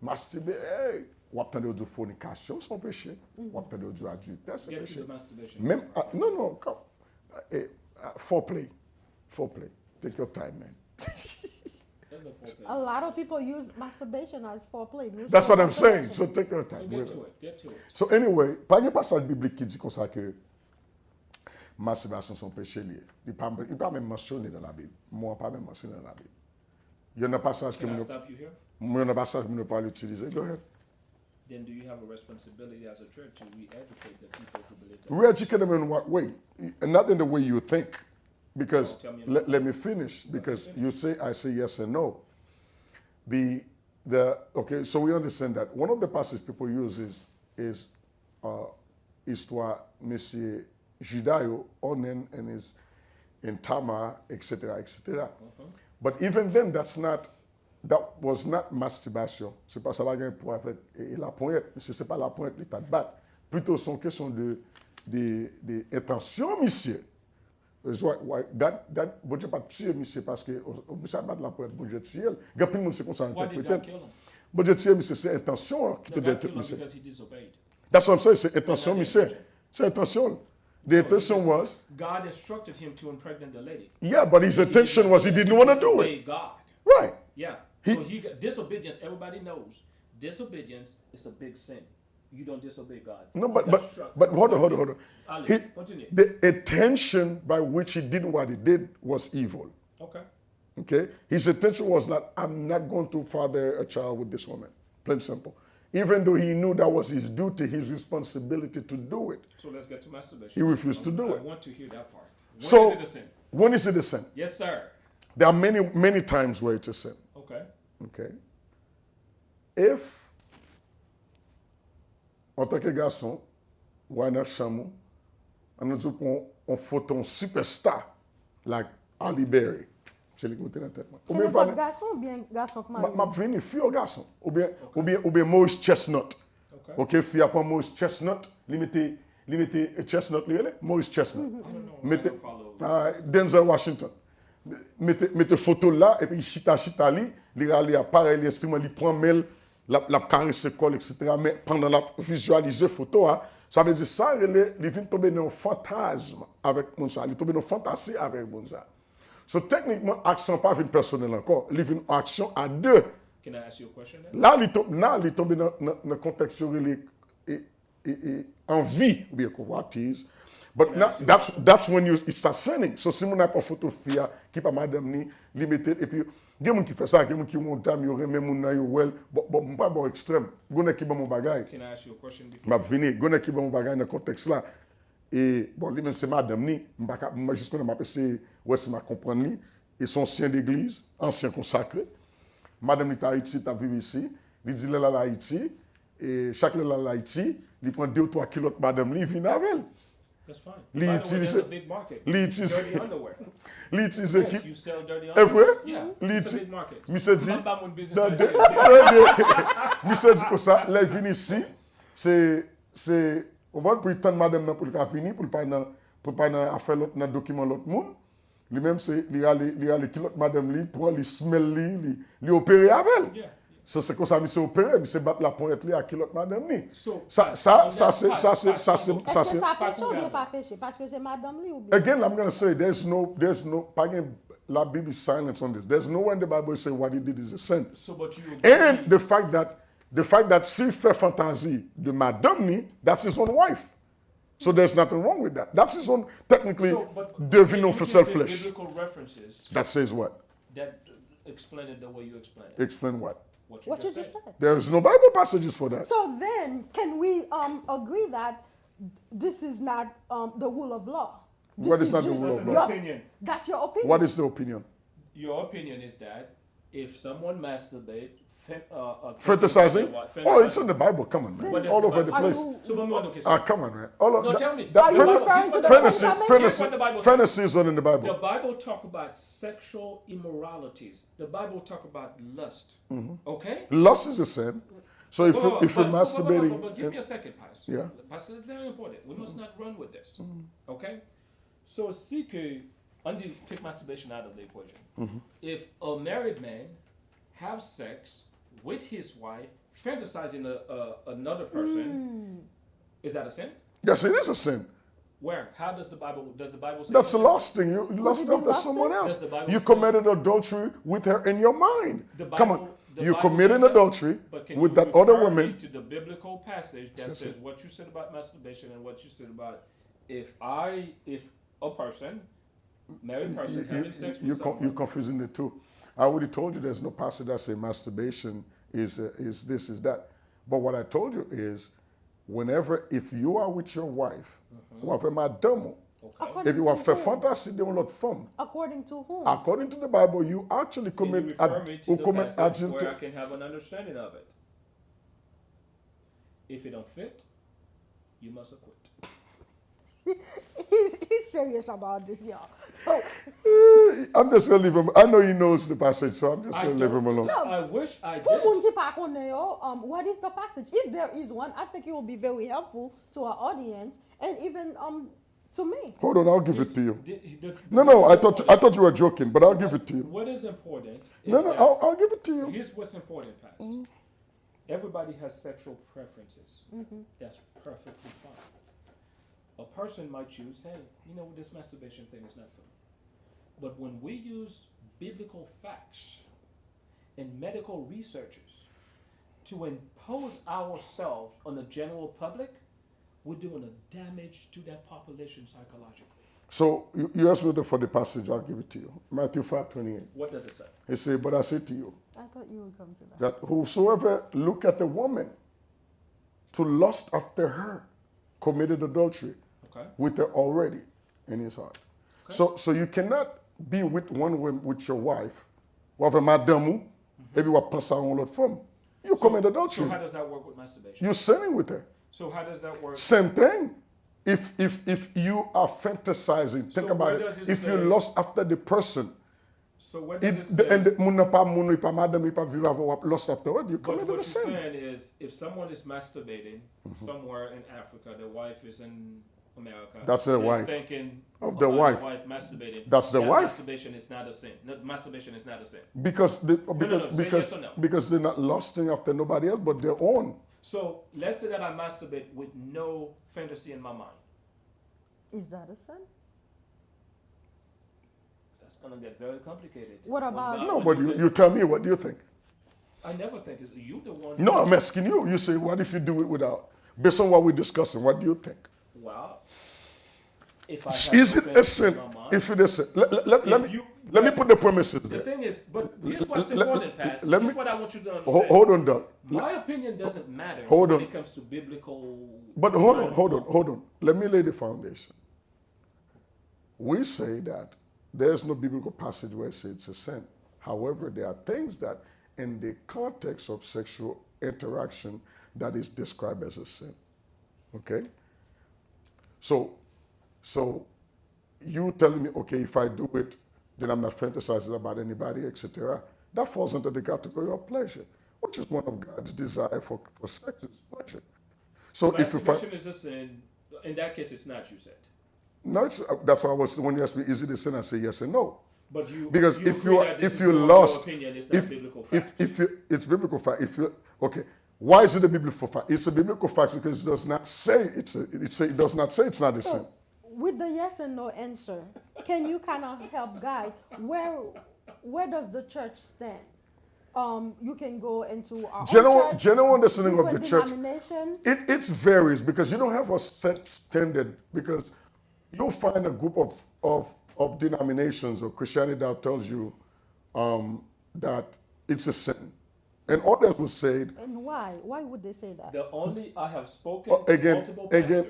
masturber, hey, ou attendre de fornication, c'est un péché. Ou attendre de adultère, c'est un Get to péché. the masturbation. Même, non, come. Foreplay. Take your time, man. That's the foreplay. a lot of people use masturbation as foreplay. That's what I'm saying. So take your So time. get to it. So anyway, pas un passage biblique qui dit comme ça que masturbation sont péchés liés. Il n'est pas même mentionné dans la Bible. Moi, pas même mentionné dans la Bible. Il y a un passage que Can I je stop you here? ne peux pas l'utiliser. Go ahead. then do you have a responsibility as a church to re-educate the people to believe that? Re-educate them in what way? And not in the way you think. Because, Tell me let me finish, because you say, I say yes and no. Okay, so we understand that. One of the passages people use is Histoire Monsieur Judayo, Onen, and his in Tamar, etc., etc. But even then, that was not masturbation. C'est pas ça la gagne pour avec la pointe. C'est pas la pointe l'état de battre. Plutôt son question de intention, monsieur. Bon Dieu pas tuer monsieur parce que ça bat la pointe. Bon Dieu tuer. Grand pile monde c'est comme ça interpréter. Bon Dieu tuer monsieur c'est intention qui te détruit monsieur. That's what I'm saying. C'est intention monsieur. C'est intention. The intention was God instructed him to impregnate the lady. Yeah, but his intention was he didn't want to do it. God. Right. Yeah. So he got disobedience. Everybody knows disobedience is a big sin. You don't disobey God. No, but hold on. The intention by which he did what he did was evil. Okay. Okay. His intention was not, I'm not going to father a child with this woman. Plain simple. Even though he knew that was his duty, his responsibility to do it. So let's get to masturbation. He refused to do it. I want to hear that part. When is it a sin? When is it a sin? Yes, sir. There are many times where it's a sin. Okay. Okay. If, en tant que garçon, ou un chamou, on nous dit qu'on photo un superstar, like Ali Berry. C'est lui qui me dans la tête. C'est votre garçon ou bien garçon que m'a venu fille ou garçon ou bien Maurice Chestnut. OK, fille après Maurice Chestnut, limité Chestnut Maurice Chestnut. Mettez Denzel Washington. Mettez photo là et puis chita li, il aller appareil l'instrument, il prend mail, la caresse colle etc. mais pendant la visualiser photo ça veut dire ça il vient tomber dans un fantasme avec mon ça, il tombe dans fantasie avec mon ça. So techniquement, action pas une personnelle encore, il y a une action à deux. Can I ask you a question then? Là, il tombe dans le contexte envie ou bien convoitise. But now, that's when you start sinning. So si mon a pas photo fille qui pas madame ni limité et puis il y a des gens qui font ça, il y a des gens qui montent il y aurait même mon na well, bon pas bon extrême. Gonna qui ba mon bagage. Can I ask you a question before? M'a venir, gonna qui ba mon bagage dans contexte là. Et bon, lui-même, c'est madame ni, jusqu'à m'appeler, c'est ma comprendre ni, et son ancien d'église, ancien consacré. Madame ni Haïti, t'as vu ici, il dit là Haïti, et chaque là Haïti, il prend 2 ou 3 kilos de madame ni, il vient avec elle. That's fine. L'utilise. Dirty underwear. L'utilise Yes, qui. you sell dirty Est vrai? underwear. Yeah, it's a big market. Monsieur dit. Monsieur dit comme ça, là, il vient ici, c'est. On va pour attendre madame pour le fini pour pas faire l'autre document l'autre monde. Lui-même c'est il y a les kilotes madame li pour lui smell li opérer avec elle. Yeah. So c'est comme ça monsieur opérer mais c'est battre la pointe li à kilote madame li. So, Ça c'est Est-ce que ça péché ou bien pas péché parce que c'est madame li ou bien? Again, I'm going to say there's no la Bible is silence on this. There's nowhere in the Bible say what he did is a sin. So but you And the fact that s'il fait fantaisie de madame ni, that's his own wife. So there's nothing wrong with that. That's his own, technically, devinons for self-flesh. Biblical references That says what? that explain it the way you explain it. Explain what? What What you just just said. said. There is no Bible passages for that. So then, can we agree that this is not the rule of law? This What is not the just rule of Your law? opinion. That's your opinion. What is the opinion? Your opinion is that if someone masturbates, Fantasizing? Oh, it's in the Bible. Come on, man. What is All the over the Bible? place. So let me look at Come on, man. All No, tell me. Are you referring to the fantasy Here's what the Bible says. fantasy is not in the The Bible. Bible talk about sexual immoralities. The Bible talk about lust. Okay? Lust is a sin. So if you're But masturbating, give me a second, Pastor. Yeah. Pastor, it's very important. We must not run with this. Okay? So see que, take masturbation out of the equation. If a married man have sex with his wife, fantasizing another person, is that a sin? yes, it is a sin. Where? How does the Bible say? That's a lost thing. You lost after someone else. Does the Bible You say- committed adultery with her in your mind. The Come on. Bible- the You Bible committed says that, adultery but can with you that other refer me woman. to the biblical passage that Yes, says sir. what you said about masturbation and what you said about if a person, married person, having sex with You're someone. confusing the two. I already told you there's no passage that say masturbation is this, is that. But what I told you is, if you are with your wife, whatever madame, According if you to are fait whom? fantasy, they will not form. According to whom? According to the Bible, you actually Can you commit refer me to the passage adultery. where I can have an understanding of it? If it don't fit, you must acquit. He's serious about this, y'all. So, I'm just gonna leave him. I know he knows the passage, so I'm just I gonna leave him don't- alone. I wish I pour moun did. ki pa konnen yo, what is the passage? If there is one, I think it will be very helpful to our audience and even to me. Hold on, I'll give it to you. The- No, I thought you were joking, but I'll give it to you. What is important is No, that I'll give it to you. here's what's important, Pastor. Everybody has sexual preferences. That's perfectly fine. A person might choose, hey, you know, this masturbation thing is not for me. But when we use biblical facts and medical researchers to impose ourselves on the general public, we're doing a damage to that population psychologically. So you asked me for the passage, I'll give it to you. Matthew 5:28. What does it say? He said, but I say to you, I thought you would come to that. that whosoever look at a woman to lust after her committed adultery Okay. with her already in his heart. So you cannot be with one woman, with your wife, ou avec madame, et puis vous pensez à l'autre femme. You commit adultery. So how does that work with masturbation? You're sinning with her. So how does that work? Same thing. If you are fantasizing, think So about where it. does it If you say- lust after the person, So what does it say? and moun n'a pas moun, n'a pas madame, n'a pas vivre avec lust afterward, you But commit what the you're sin. saying is, if someone is masturbating somewhere in Africa, their wife is in America. That's their they're wife. Thinking Of their about wife. The wife masturbating. That's their that wife. Masturbation is not a sin. No, masturbation is not a sin. Because say yes or no. because they're not lusting after nobody else but their own. So let's say that I masturbate with no fantasy in my mind. Is that a sin? That's gonna get very complicated. What about- No, but you tell me, what do you think? I never think it's you the one. No, I'm asking you. You say, what if you do it without? Based on what we're discussing, what do you think? Wow. If I have Is no it a fantasy sin? in my mind, If it is a sin, you- let me put the premises the there. thing is, but here's what's Let- important, Pat. let Here's me- what I want you to understand. Hold on, Doug. My opinion doesn't matter Hold when on. it comes to biblical. But hold on. Let me lay the foundation. We say that there's no biblical passage where it says it's a sin. However, there are things that, in the context of sexual interaction, that is described as a sin. Okay? So you telling me, okay, if I do it, then I'm not fantasizing about anybody, etc. That falls into the category of pleasure, which is one of God's desire for sex is pleasure. So if you find, Masturbation is a sin. In that case, it's not. You said. no, that's why I was when you asked me, is it a sin? I say yes and no. But you Because you if agree you that this if is you your lost, opinion, it's not biblical fact. if you it's biblical fact. If you okay, why is it a biblical fact? It's a biblical fact because it does not say it does not say it's not a sin. So, with the yes and no answer, can you kind of help guide where does the church stand? You can go into our own church, General understanding of the different church. denomination. It varies because you don't have a set standard because you'll find a group of denominations or Christianity that tells you that it's a sin. And others will say, And why? Why would they say that? The only I have spoken to again, multiple pastors,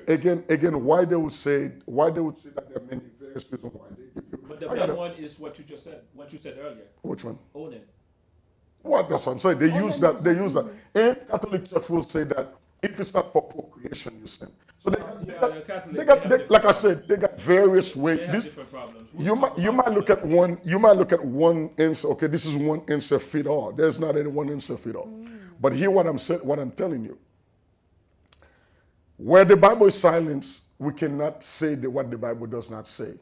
why they would say that there are many various reasons why they give you. but the I gotta- main one is what you just said. What you said earlier. Which one? Onan. What? That's what I'm saying. They use that. They use that. And Catholic Church will say that if it's not for procreation, you sin. So the Catholic, they have different like I said, they got various ways. They have different problems. You might look at one. You might look at one answer. Okay, this is one answer fit all. There's not any one answer fit all. But hear what I'm saying. What I'm telling you. Where the Bible is silent, we cannot say what the Bible does not say.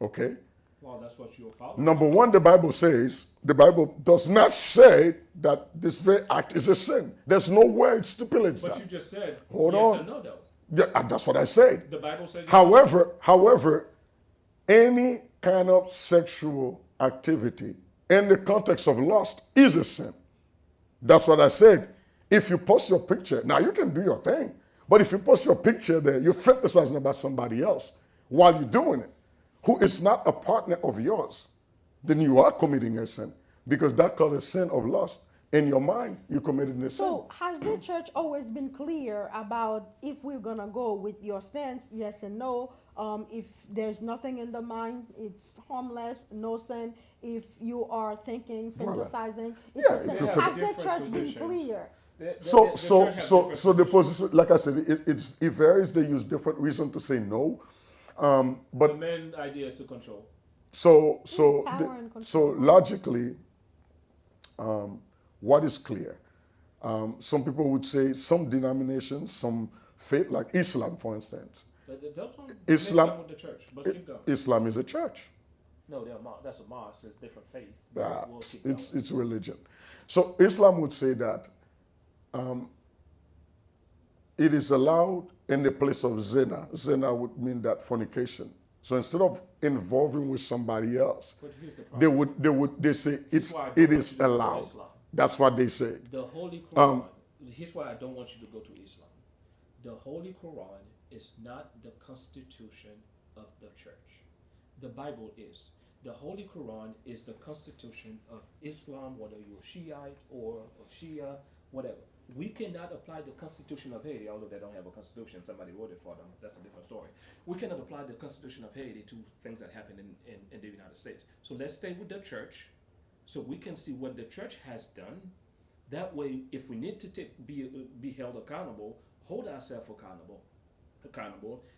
Okay. Well, that's what you're following. Number one, the Bible does not say that this very act is a sin. There's nowhere it stipulates But that. you just said Hold yes on. or no, though. Yeah, that's what I said. The Bible says. However, any kind of sexual activity in the context of lust is a sin. That's what I said. If you post your picture, now you can do your thing. But if you post your picture there, you're fantasizing about somebody else while you're doing it, who is not a partner of yours, then you are committing a sin because that causes sin of lust in your mind, you committed a sin. So has the church always been clear about if we're gonna go with your stance, yes and no? If there's nothing in the mind, it's harmless, no sin. If you are thinking, fantasizing, it's a sin. Has the church been clear? So the position, like I said, it varies. They use different reasons to say no. But the main idea is to control. So logically, what is clear? Some people would say some denominations, some faith, like Islam, for instance. Islam, with the church, but keep going. Islam is a church. No, that's a mosque. It's different faith. It's religion. So Islam would say that it is allowed in the place of zina. Zina would mean that fornication. So instead of involving with somebody else, they say it is allowed. That's what they say. The Holy Quran. Here's why I don't want you to go to Islam. The Holy Quran is not the constitution of the church. The Bible is. The Holy Quran is the constitution of Islam, whether you're Shiite or Shia, whatever. We cannot apply the Constitution of Haiti, although they don't have a constitution, somebody wrote it for them, that's a different story. We cannot apply the Constitution of Haiti to things that happen in the United States. So let's stay with the church, so we can see what the church has done. That way, if we need to be held accountable, hold ourselves accountable,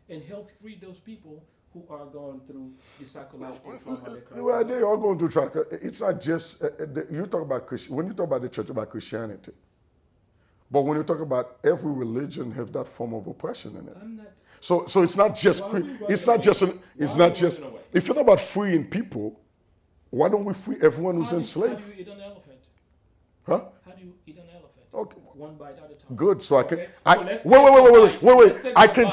and help free those people who are going through the psychological trauma. Well, they are going through trauma. It's not just, you talk about when you talk about the church, about Christianity. But when you talk about every religion have that form of oppression in it. So it's not just, if you talk about freeing people, why don't we free everyone who's enslaved? How do you eat an elephant? Huh? How do you eat an elephant? Okay. One bite at a time. Good. So okay. wait. I can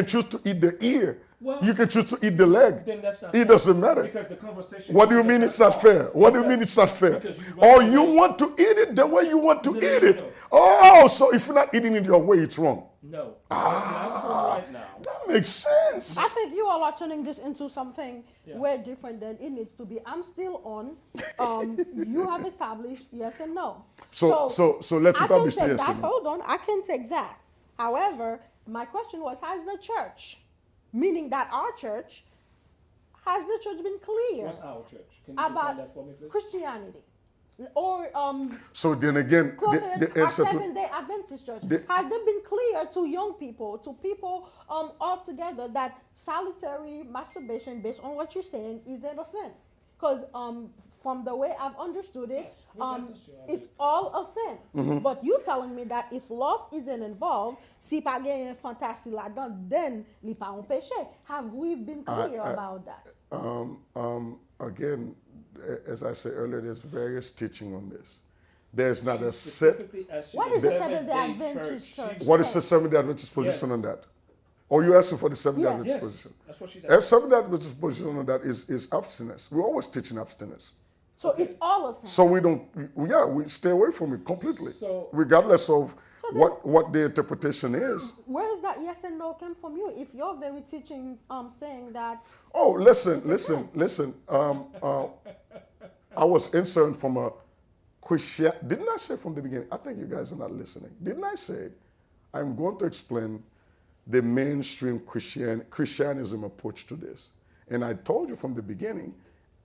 choose to eat the ear. Well, you can choose to eat the leg. Then that's not it fair. doesn't matter. Because the conversation. What do you mean it's not fair? What do you mean it's not fair? Or you want to eat it the way you want to eat it. No. Oh, so if you're not eating it your way, it's wrong. No. Not for right now. That makes sense. I think you all are turning this into something way different than it needs to be. I'm still on. You have established yes and no. So let's establish the yes and no. Hold on, I can take that. However, my question was, has the church, meaning that our church, has the church been clear? What's our church? Can you define that for me, please? Christianity? Or so then again, the answer to Seventh-day Adventist church, has they been clear to young people, to people altogether, that solitary masturbation, based on what you're saying, isn't a sin? Because from the way I've understood it, it's all a sin. Mm-hmm. But you telling me that if lust isn't involved, si pa gen fantasy la dan, then li pa un péché. Have we been clear about that? Again, as I said earlier, there's various teaching on this. There's not a set. What is the Seventh-day Adventist church? What is the Seventh-day Adventist position on that? Or you asking for the Seventh-day Adventist position? That's what she's asking. Seventh-day Adventist position on that is abstinence. We're always teaching abstinence. So it's all a sin. So we stay away from it completely, regardless of what the interpretation is. Where is that yes and no came from you? If you're very teaching saying that. Oh, listen. I was inserted from a Christian. Didn't I say from the beginning? I think you guys are not listening. Didn't I say I'm going to explain the mainstream Christianism approach to this? And I told you from the beginning,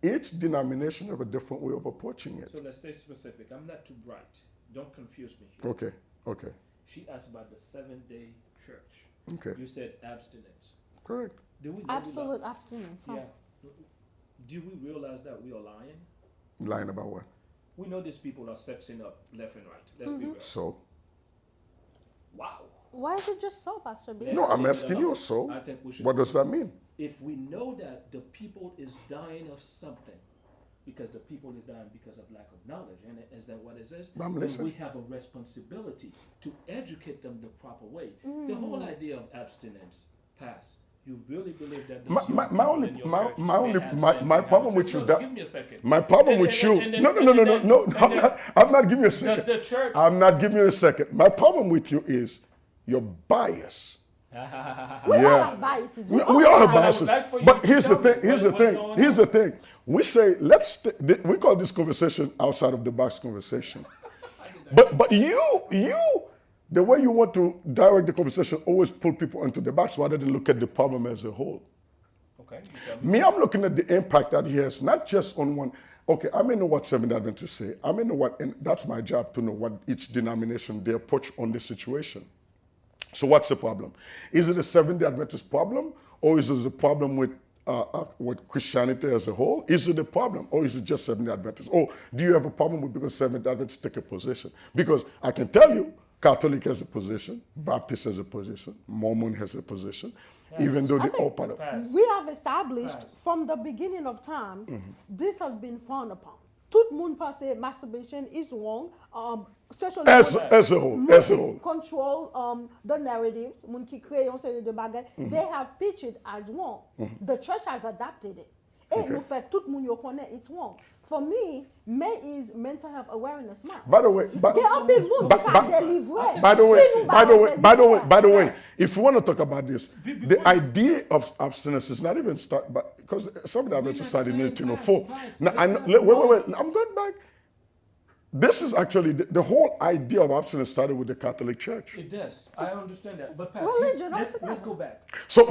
each denomination have a different way of approaching it. So let's stay specific. I'm not too bright. Don't confuse me here. Okay. She asked about the Seventh-day Church. Okay. You said abstinence. Correct. Do we absolute abstinence? Huh? Yeah. Do we realize that we are lying? Lying about what? We know these people are sexing up left and right. Let's be real. So? Wow. Why is it just so, Pastor B? No, I'm asking you so. I think we should. What does that mean? If we know that the people is dying of something, because the people is dying because of lack of knowledge, and is that what it is? Then we have a responsibility to educate them the proper way. The whole idea of abstinence, pass. You really believe that? My problem with you. Give me a second. My problem with you. No. I'm not giving you a second. Does the church? I'm not giving you a second. My problem with you is your bias. We all have biases. We all have biases. But here's the thing. We say we call this conversation outside of the box conversation. But you, the way you want to direct the conversation always pull people into the box rather than look at the problem as a whole. Okay, you tell me. Me, I'm looking at the impact that he has, not just on one. Okay, I may know what Seventh Adventists say. I may know what, and that's my job to know what each denomination, their approach on the situation. So what's the problem? Is it a Seventh Adventist problem, or is it a problem with Christianity as a whole? Is it a problem, or is it just Seventh Adventists? Or do you have a problem with because Seventh Adventists take a position? Because I can tell you, Catholic has a position, Baptist has a position, Mormon has a position, even though they all part of it. We have established from the beginning of times, this has been frowned upon. Tout le monde pense masturbation is wrong. Sexual As a whole. Control the narratives. Moun ki crée une série de bagages. They have pitched it as wrong. The church has adapted it. Et nous fait tout le monde yo connaît it's wrong. For me, May is Mental Health Awareness Month. By the way, by the way, if you want to talk about this, the idea of abstinence is not even start, but because some of the Adventists started in 1804. Now, wait, I'm going back. This is actually the whole idea of abstinence started with the Catholic Church. It does. I understand that, but Pastor, let's go back. So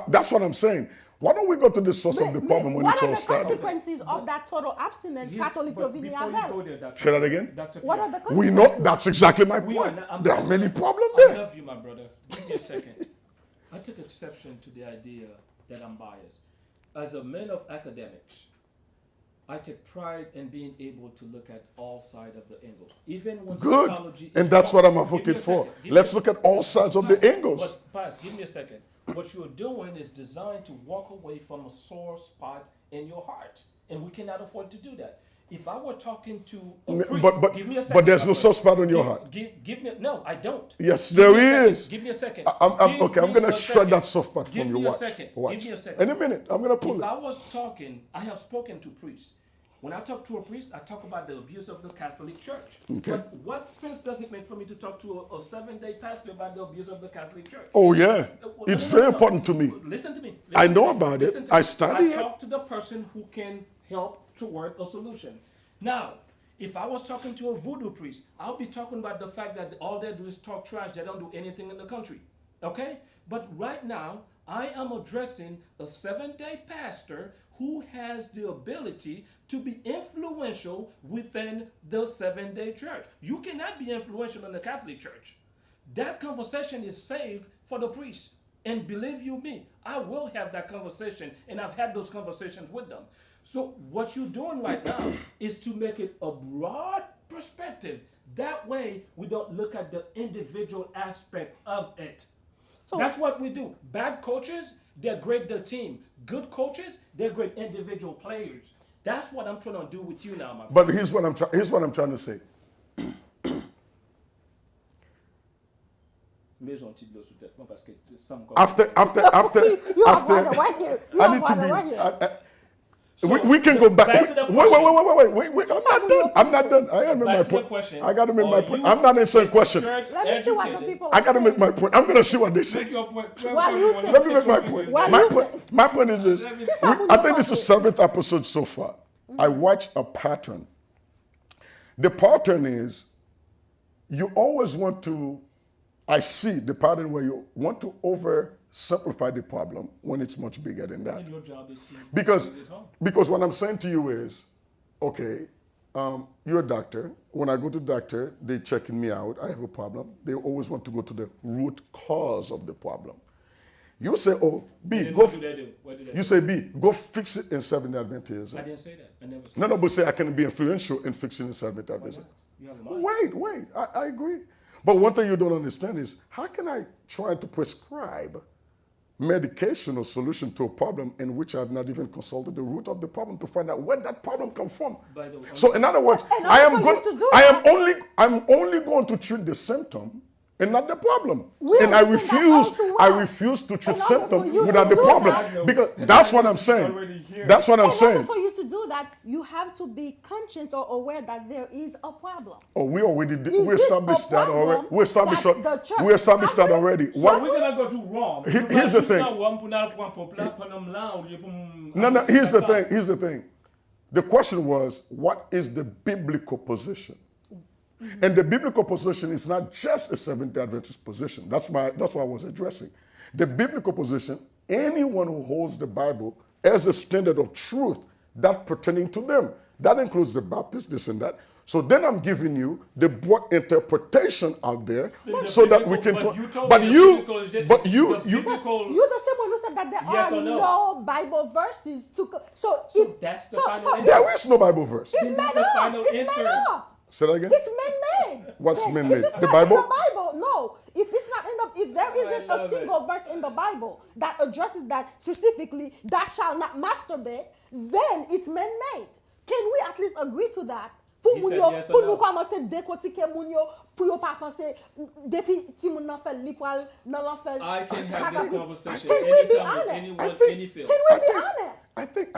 that's what I'm saying. Why don't we go to the source of the problem when it's all started? What are the consequences of that total abstinence? Catholic Say that again? What are the consequences? We know, that's exactly my point. There are many problems there. I love you, my brother. Give me a second. I took exception to the idea that I'm biased. As a man of academics, I take pride in being able to look at all sides of the angle. Even when psychology and that's what I'm advocating for. Let's look at all sides of the angles. But, Pastor, give me a second. What you're doing is designed to walk away from a sore spot in your heart. And we cannot afford to do that. If I were talking to a priest, give me a second. But there's no soft spot on your heart. Give me, no, I don't. Yes, there is. Give me a second. I'm going to extract that soft spot from your watch. Give me a second. In a minute, I'm going to pull it. If I was talking, I have spoken to priests. When I talk to a priest, I talk about the abuse of the Catholic Church. Okay. But what sense does it make for me to talk to a 7-day pastor about the abuse of the Catholic Church? Oh, yeah. It's very important to me. Listen to me. I know about it. I study it. I talk to the person who can help toward a solution. Now, if I was talking to a voodoo priest, I'll be talking about the fact that all they do is talk trash. They don't do anything in the country. Okay? But right now, I am addressing a 7-day pastor who has the ability to be influential within the 7-day church. You cannot be influential in the Catholic Church. That conversation is saved for the priest. And believe you me, I will have that conversation, and I've had those conversations with them. So what you're doing right now is to make it a broad perspective. That way, we don't look at the individual aspect of it. So that's what we do. Bad coaches, they're great the team. Good coaches, they're great individual players. That's what I'm trying to do with you now, my friend. But here's what I'm trying to say. After I need to be. We can go back. Wait. I'm not done. I gotta make my point. I gotta make my point. I'm not answering the question. Let me see what the people I gotta make my point. I'm gonna see what they say. Let me make my point. My point is this. I think this is the 7th episode so far. I watched a pattern. The pattern is you always want to, I see the pattern where you want to oversimplify the problem when it's much bigger than that. Because what I'm saying to you is, okay, you're a doctor. When I go to the doctor, they checking me out. I have a problem. They always want to go to the root cause of the problem. You say, oh, B, go. You say, B, go fix it in 7th Adventism. I didn't say that. I never said that. No, but say I can be influential in fixing in 7th Adventism. Wait. I agree. But one thing you don't understand is, how can I try to prescribe medication or solution to a problem in which I have not even consulted the root of the problem to find out where that problem comes from? So in other words, I'm only going to treat the symptom and not the problem. And I refuse to treat symptom without the problem. Because that's what I'm saying. That's what I'm saying. For you to do that, you have to be conscious or aware that there is a problem. Oh, we established that already. We established that already. What we're gonna go to wrong? Here's the thing. No. Here's the thing. The question was, what is the biblical position? And the biblical position is not just a Seventh-day Adventist position. That's why I was addressing. The biblical position, anyone who holds the Bible as a standard of truth, that pertaining to them. That includes the Baptists, this and that. So then I'm giving you the broad interpretation out there so that we can talk. But you, You're the same one who said that there Yes are or no? no Bible verses to. So if that's the final answer. there is no Bible verse. it's This is made the up. final It's made answer. up. Say that again? It's man-made. What's Then, man-made? If it's The not Bible? in the Bible, no. If it's not in the, if there isn't a love single verse in the Bible that addresses that specifically, thou shalt not masturbate, then it's man-made. Can we at least agree to that? Pour He moun said yo, yes or pour no. nou komanse dekotike moun yo, pou yo pa panse, depi ti moun nan fel li pral nan lan fel. I can have this conversation Can we be anytime with honest? anyone, any field. Can we be honest? I think,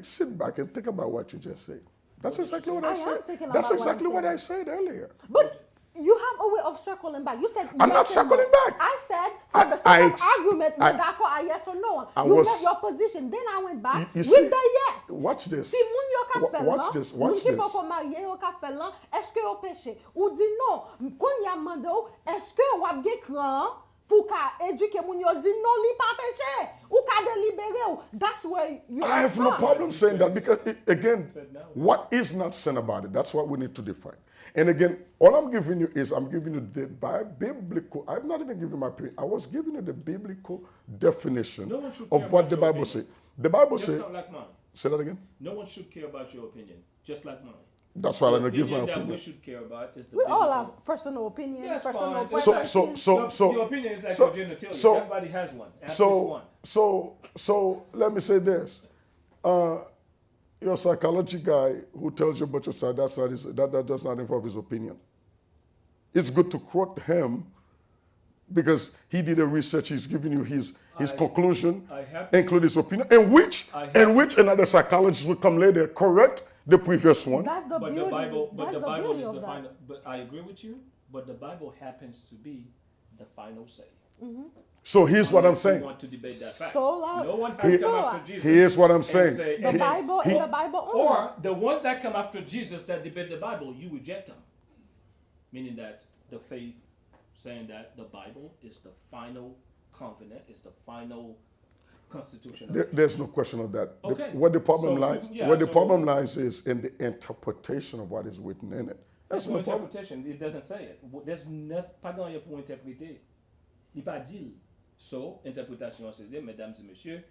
sit back and think about what you just said. That's exactly what I I am said. thinking That's about what exactly I'm what I saying. said earlier. But you have a way of circling back. You said I'm yes not and circling no. back. I said for the I sake of ex- argument, I- you're d'accord a yes or no. I You was- made your position. Then I went back You with see, the yes. watch this. Si moun yo ka Wa- fel watch lan, this, moun watch ki this. pa ko marye yo ka fel lan, eske yo peche? Ou di non, kon ya mande ou, eske wap ge kran pou ka eduke moun yo di non li pa peche? Ou ka delibere ou? That's where you I have no problem saying that because, again, Said no. what is not sin about it? That's what we need to define. And again, all I'm giving you is I'm giving you the biblical, I'm not even giving my opinion. I was giving you the biblical definition No one should care of what about the your Bible opinion. says. The Bible Just says, not like mine. say that again? No one should care about your opinion, just like mine. That's why I The don't give my opinion that we opinion. should care about is the We all biblical. have personal opinions, Yes, personal fine. preferences. Your opinion is like so- your genitalia. so- Everybody has one. At least one. So let me say this. You're a psychology guy who tells you about your side, that does not involve his opinion. It's good to quote him because he did a research, he's giving you his conclusion, I have to- include his opinion, in which another psychologist will come later, correct the previous one. That's the But beauty. the Bible, but That's the the Bible beauty is of the that. final. But I agree with you. But the Bible happens to be the final say. So here's what I'm Unless you saying. want to debate that fact. So loud. No one has come after Jesus. Here's what I'm and saying. say, The hey, Bible and the Bible only. or the ones that come after Jesus that debate the Bible, you reject them. Meaning that the faith saying that the Bible is the final covenant, is the final constitution. Of There's no question of that. Okay. Where the problem So- lies, yeah, where the so- problem lies is in the interpretation of what is written in it. That's That's no no problem. interpretation. It doesn't say it. There's pas grand pour interpréter. Il pas dit. So, interprétation c'est dire, mesdames et messieurs,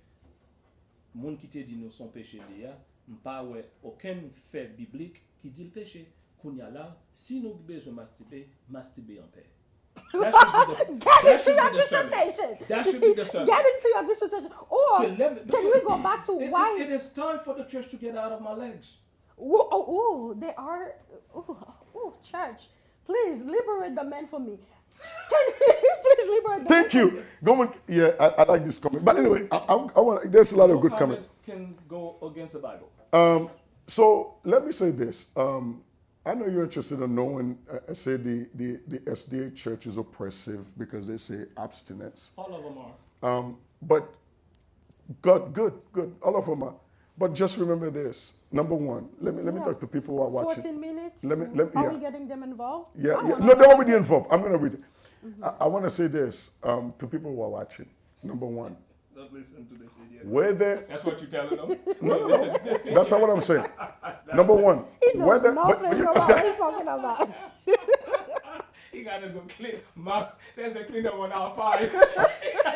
moun qui te dit nous son péché lié, m'pas ouais aucun fait biblique qui dit le péché. Kounya là, si nous besoin mastiber en paix. That Get should into be your the sermon. dissertation. That should be the sermon. Get into your dissertation. Or So let me- can we go back to It- why? it is time for the church to get out of my legs. They are. Oh, church. Please liberate the men for me. Can you please liberate the Thank men you. Go on. Yeah, I like this comment. But anyway, I want. There's a lot of good comments. Can go against the Bible. So let me say this. I know you're interested in knowing. Say the SDA church is oppressive because they say abstinence. All of them are. But good. All of them are. But just remember this. Number one, let me talk to people who are watching. 14 minutes? Are Are we getting them involved? Yeah. I wanna No, they're know. already involved. I'm going to read it. I want to say this to people who are watching. Number one, Don't listen to this idiot. whether That's what you're telling them? No. Listen to this idiot. that's not what I'm saying. Number one, He knows whether nothing about what he's talking about. He got to go clean. There's a cleaner 1 hour 5.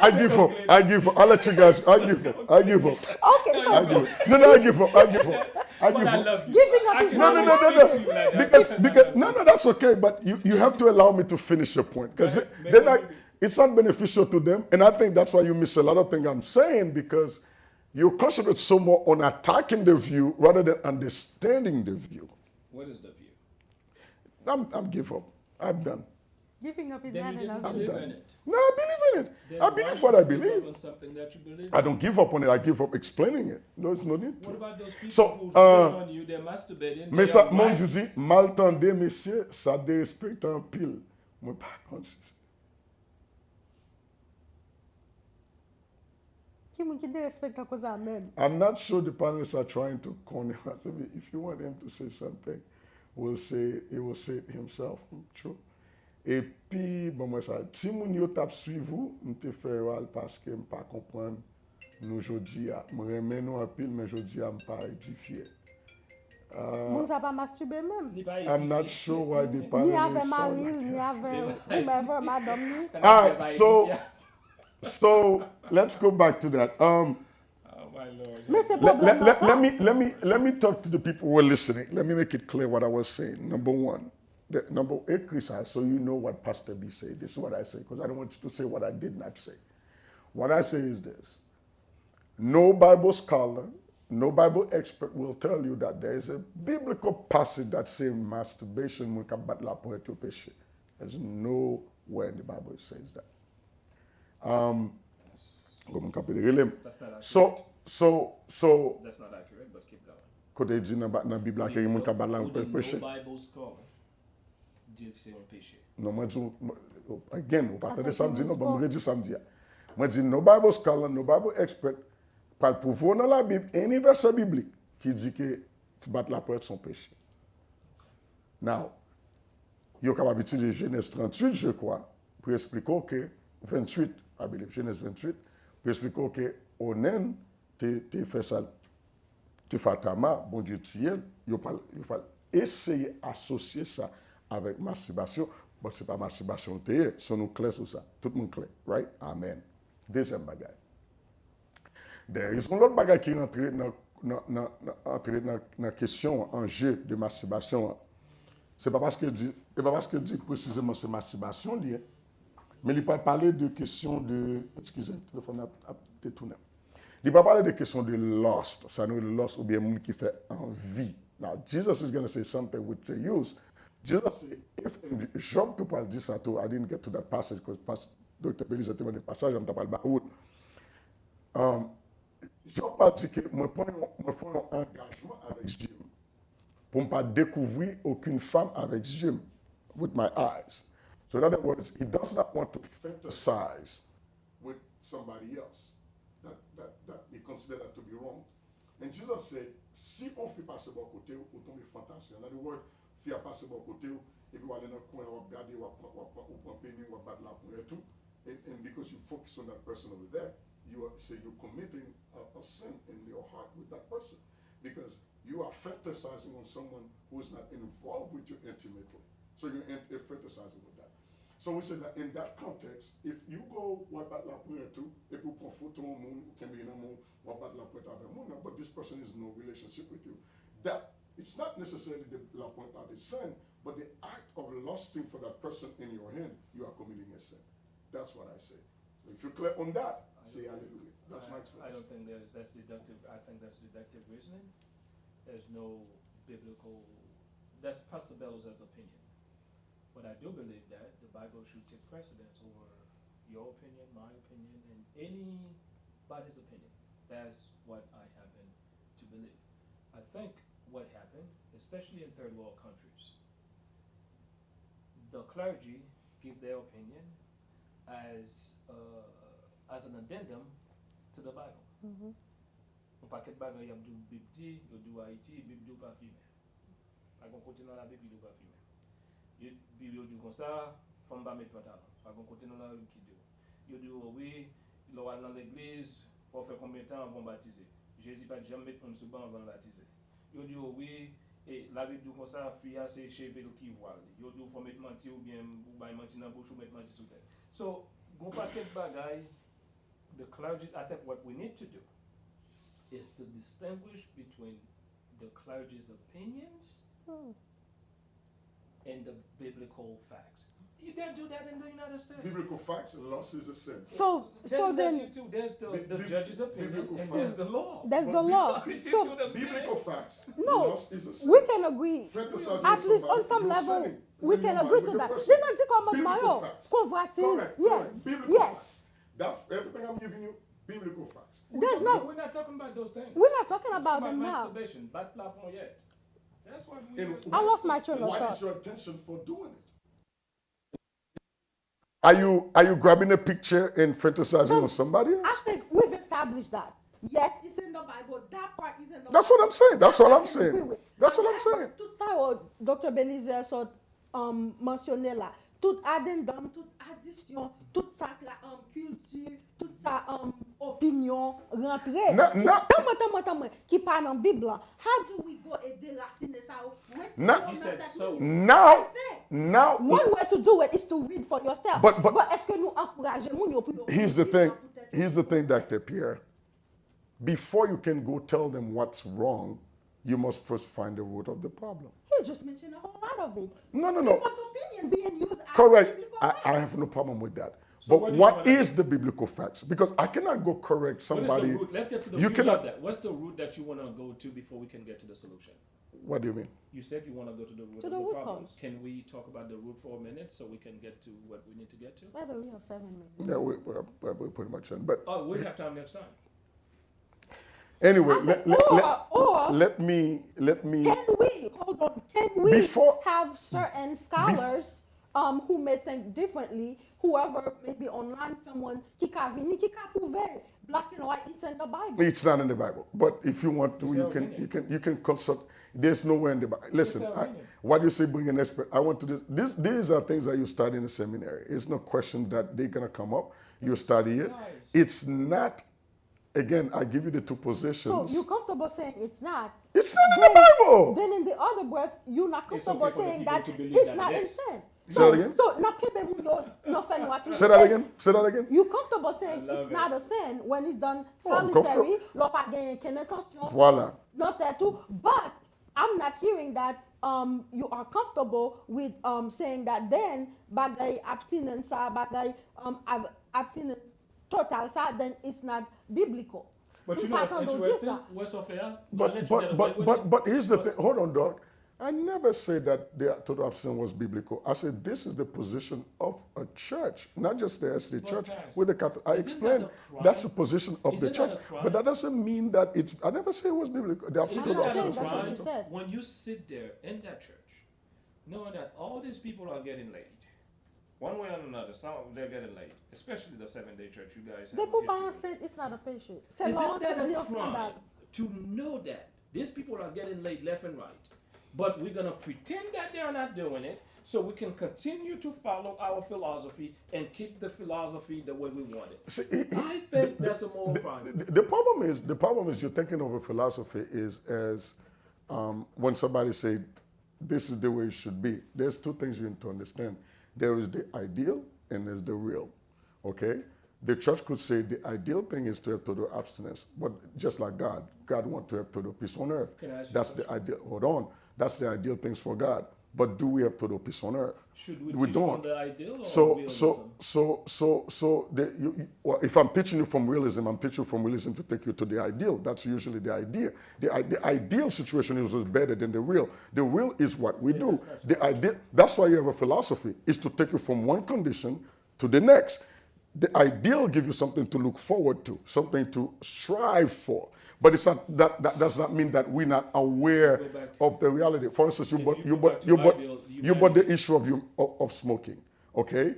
I give up. I'll let you guys. I give up. Okay, so I give up. No, I give up. I give up. But I love you. Giving up I is can not- always speak to you like that. Because no, that's okay. But you have to allow me to finish your point because they're not. It's not beneficial to them, and I think that's why you miss a lot of things I'm saying because you concentrate so more on attacking the view rather than understanding the view. What is the view? I'm give up. I'm done. giving up is Then not you didn't enough. believe done. in it. No, I believe in it. Then I why believe should what I you give up believe. on something that you believe I in? don't give up on it. I give up explaining it. There's no need to. What about those people So, who spit on you, they're masturbating? Mais they ça, are mon white? dit, mal tendé, messieurs, ça dérespecte en pile. Moi, par contre, Qui moun ki de respect à cause à même. I'm not sure the panelists are trying to corner us. If you want them to say something. will say it himself. True. Et puis, bon, moi, ça, si moun yo tap suivou, m'te fè wal parce que m'pa comprendre nous jodi a. M'remen nou en pile, mais jodi a m'pa édifié. Moun sa pa masturbé même. I'm not sure why they parle Ni avec mari, ni avec madame ni. All right, so let's go back to that. Mais c'est problème. Let me talk to the people who are listening. Let me make it clear what I was saying. Number one, so you know what Pastor B said. This is what I say, because I don't want you to say what I did not say. What I say is this. No Bible scholar, no Bible expert will tell you that there is a biblical passage that says masturbation will combat la pointe au péché. There's nowhere in the Bible it says that. So That's not accurate, but keep going. Côté dit dans la Bible que moun ka bat la pointe péché. No Bible scholar dit que c'est un péché. Non, moi dis again, on partait de samedi, non, bon, moi dis samedi. Moi dis no Bible scholar, no Bible expert parle pour vous dans la Bible, un verset biblique qui dit que battre la pointe son péché. Now, yo capable utiliser Genèse 38, je crois, pour expliquer que 28, I believe, Genèse 28, pour expliquer que onen te fait ça, te fait tama, bon Dieu tuer, yo pas essayer associer ça avec masturbation, mais c'est pas masturbation te, sont nous clairs sur ça. Tout le monde clair, right? Amen. Deuxième bagaille. There is un autre bagaille qui rentre dans la question, enjeu de masturbation. C'est pas parce que dit précisément c'est masturbation lié, mais il peut parler de questions de, excusez, le téléphone a détourné. Il va parler de questions de lust, ça nous lust ou bien monde qui fait envie. Now Jesus is going to say something which they use. Jesus said, if in Job to parle dit ça tout, I didn't get to that passage because Dr. Belizaire te m'a dit passage, on t'a parlé baout. Job parle dit que moi fais un engagement avec Dieu pour ne pas découvrir aucune femme avec Dieu with my eyes. So in other words, he does not want to fantasize with somebody else. That he considered that to be wrong. And Jesus said, si on fait passer bon côté, on tombe fantastique. In other words, faire passer bon côté, et puis on va aller dans le coin, on va regarder, on va peiner, on va battre la pointe et tout. And because you focus on that person over there, you're committing a sin in your heart with that person. Because you are fantasizing on someone who is not involved with you intimately. So you're fantasizing with that. So we say that in that context, if you go wabat la pointe tout, et puis prend photo au monde, can be in a monde, wabat la pointe avec monde, but this person is in no relationship with you. That it's not necessarily the la pointe are the sin, but the act of lusting for that person in your hand, you are committing a sin. That's what I say. So if you're clear on that, say hallelujah. That's my explanation. I don't think that's deductive. I think that's deductive reasoning. There's no biblical. That's Pastor Belizare's opinion. But I do believe that the Bible should take precedence over your opinion, my opinion, and anybody's opinion. That's what I happen to believe. I think what happened, especially in third world countries, the clergy give their opinion as an addendum to the Bible. Un paquet de bagages, il y a du Bible, il y a du Haïti, Bible pas filmé. Pas qu'on continue dans la Bible, il pas filmé. Bible dit comme ça, femme pas mettre pantalon. Pas qu'on continue dans la Bible qui dit. Il dit oui, il va dans l'église pour faire combien de temps avant baptiser. Jésus pas jamais mettre on sous banc avant baptiser. Il dit oui, et la Bible dit comme ça, fille c'est cheveux qui voile. Il dit faut mettre menti ou bien ou bailler menti dans bouche ou mettre menti sous tête. So, gon paquet de bagaille, the clergy, I think what we need to do is to distinguish between the clergy's opinions and the biblical facts. You don't do that in the United States. Biblical facts, lust is a sin. So then there's the judge's opinion and there's the law. That's the law. So Biblical facts, no, lust is a sin. we can agree. Fantasizing At with least somebody, on some you're level, sinning. we Then can you're agree mad to with that. the person. They don't think about Biblical Mayo. facts. Convoitise, Correct, yes, correct. Biblical yes. facts. That's everything I'm giving you, biblical facts. There's no. We're not talking about those things. We're not talking We're about talking them now. masturbation, bat la pon yet. That's what we. And I lost my train of what thought. is your intention for doing it? Are you grabbing a picture and fantasizing on somebody else? I think we've established that. Yes, it's a in the Bible, that part is in the That's Bible. what I'm saying. That's what I'm I saying. agree with. That's what I'm saying. Tout ça, Dr. Belizaire so mentionné là, tout addendum, toute addition, tout ça la culture, tout ça opinion rentrée. Tamo, qui parle en Bible. How do we go et déraciner ça? Now, one way to do it is to read for yourself. But est-ce que nous encourageons pour here's the thing, Dr. Pierre. Before you can go tell them what's wrong, you must first find the root of the problem. He just mentioned a whole lot of it. No. People's opinion being used as Correct. biblical I have no problem with that. So But what what do you is the biblical facts? Because I cannot go correct What is somebody. the root? Let's get to the You root cannot- of that. What's the root that you want to go to before we can get to the solution? What do you mean? You said you want to go to the root To of the the root problem. cause. Can we talk about the root for a minute so we can get to what we need to get to? Whether we have 7 minutes. Yeah, we're pretty much in. But Oh, we have time next time. anyway, Or let me. can we Before- have certain scholars who may think differently, whoever maybe online someone qui ka vini, qui ka prouver black and white, it's in the Bible. It's not in the Bible. But if you want to, It's you their can, opinion. you can consult. There's nowhere in the Bible. Listen, their opinion. what you say, bring an expert. I want to these are things that you study in the seminary. It's no question that they're gonna come up. You study it. Guys. It's not. Again, I give you the two So positions. you're comfortable saying it's not. It's not in the Bible. Then in the other breath, you're not It's comfortable okay for the saying people that to believe it's that not it in is. sin. Say that again? So na kebe moun yo no fen what you Say that again. Say that again. You comfortable saying I love it's not a sin when it's done Oh, I'm solitary, l'on pa genye ken intention, Voila. not that too. But I'm not hearing that you are comfortable with saying that then bagay abstinence bagay abstinence total then it's not biblical. But you Nous know what's pas entendons dire interesting? ça. What's off air? But here's the thing. Hold on, dog. I never said that the total abstinence was biblical. I said this is the position of a church, not just the SD But church. guys, With the Catholic, I isn't explained that a crime? that's the position of the Isn't church. that a crime? But that doesn't mean that it's. I never say it was biblical. The Isn't total that saying a abstinence. that's what crime you said. when you sit there in that church, knowing that all these people are getting laid, one way or another, some of them they're getting laid, especially the 7-day church you guys have. They a put history by with. said it's not a patient. Say Isn't Lord, that say a Dios crime mandado. to know that these people are getting laid left and right, but we're gonna pretend that they're not doing it, so we can continue to follow our philosophy and keep the philosophy the way we want it. See, I think that's a moral crime. The problem is you're thinking of a philosophy is as when somebody say this is the way it should be. There's two things you need to understand. There is the ideal and there's the real. Okay? The church could say the ideal thing is to have total abstinence, but just like God wants to have total peace on earth. Can I ask you a That's the ideal. Hold on. That's the ideal things for God. But do we have total peace on earth? Should we We teach don't. from the ideal or So realism? well, if I'm teaching you from realism, I'm teaching you from realism to take you to the ideal. That's usually the idea. The ideal situation is better than the real. The real is what we do. that's The ideal. That's why you have a philosophy. Is to take you from one condition to the next. The ideal gives you something to look forward to, something to strive for. But it's not that does not mean that we're not aware Go back. of the reality. For instance, If you go back to ideal, you bought the issue of smoking. Okay,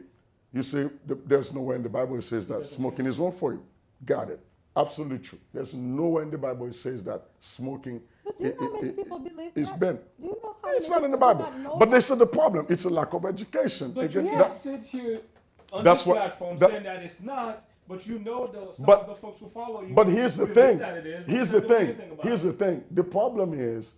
you say there's nowhere in the Bible it says that smoking is wrong for you. Got it. Absolutely true. There's nowhere in the Bible it says that smoking But do you know how many people believe is that? banned. Do you know how It's many not in the people Bible. do not know But that? this is the problem. It's a lack of education. But Again, you Yes. can't sit here on That's this what- platform that- saying that it's not, but you know some But- of the folks who follow you. But here's the believe thing. that it is, but Here's you the don't do thing. anything about Here's it. the thing. The problem is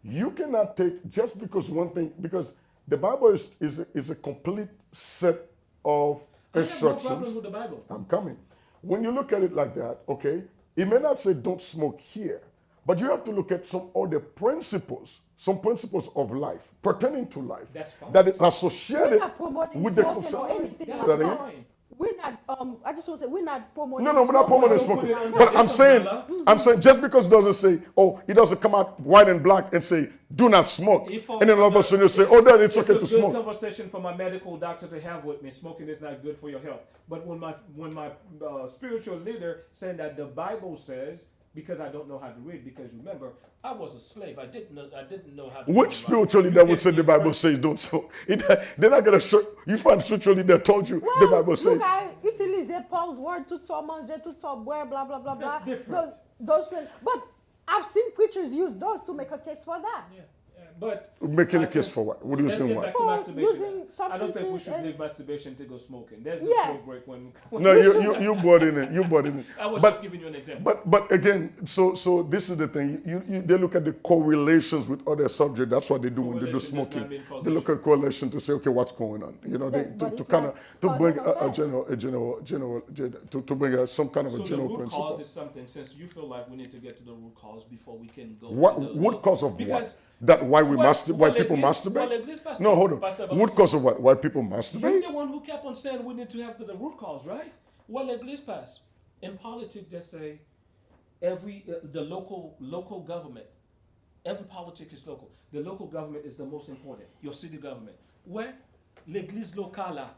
you cannot take just because one thing because the Bible is a complete set of I have no instructions. problem with the Bible. I'm coming. When you look at it like that, okay, it may not say don't smoke here, but you have to look at some other principles, some principles of life pertaining to life That's fine. that is We're associated not promoting with the smoking or anything That's Say that like again? that. fine. We're not. I just want to say we're not promoting. No, we're not promoting smoking. smoking. Don't put it But under I'm this saying just because it doesn't say, oh, it doesn't come out white and black and say, do not smoke. If And then all of a sudden you say, oh, then it's okay to a good smoke. conversation for my medical doctor to have with me. Smoking is not good for your health. But when my spiritual leader saying that the Bible says because I don't know how to read. Because remember, I was a slave. I didn't know how to Which read. spiritual leader would say the Bible says don't so? They're not going to show. You find spiritual leader told you the Bible says. Look, I utilize Paul's word, tout ça manger, tout ça boire, blah, blah, blah, blah. That's different. Those things. But I've seen preachers use those to make a case for that. Yeah. But making a case for what? What do you say? let's get What? back to For masturbation. using I don't think we substances should and- leave masturbation to go smoking. There's no Yes. smoke break when No, you brought in it. You brought in it. I was But just giving you an example. But again, so this is the thing. They look at the correlations with other subjects. That's what they do when they do Correlation does not smoking. mean They look at correlation to say, okay, what's going on? You know, But to it's kind of not to bring causal a general to bring some kind of a So the general root principle. cause is something. Since you feel like we need to get to the root cause before we can go. What to the root cause of because what? That why we well, why well, people at least- masturbate? well, at least Pastor- No, hold on. Pastor Root Belizaire- cause of what? Why people You're masturbate? the one who kept on saying we need to have the root cause, right? Well, at least pass. In politics, they say the local government, every politics is local. The local government is the most important. Your city government. Where l'église locale là,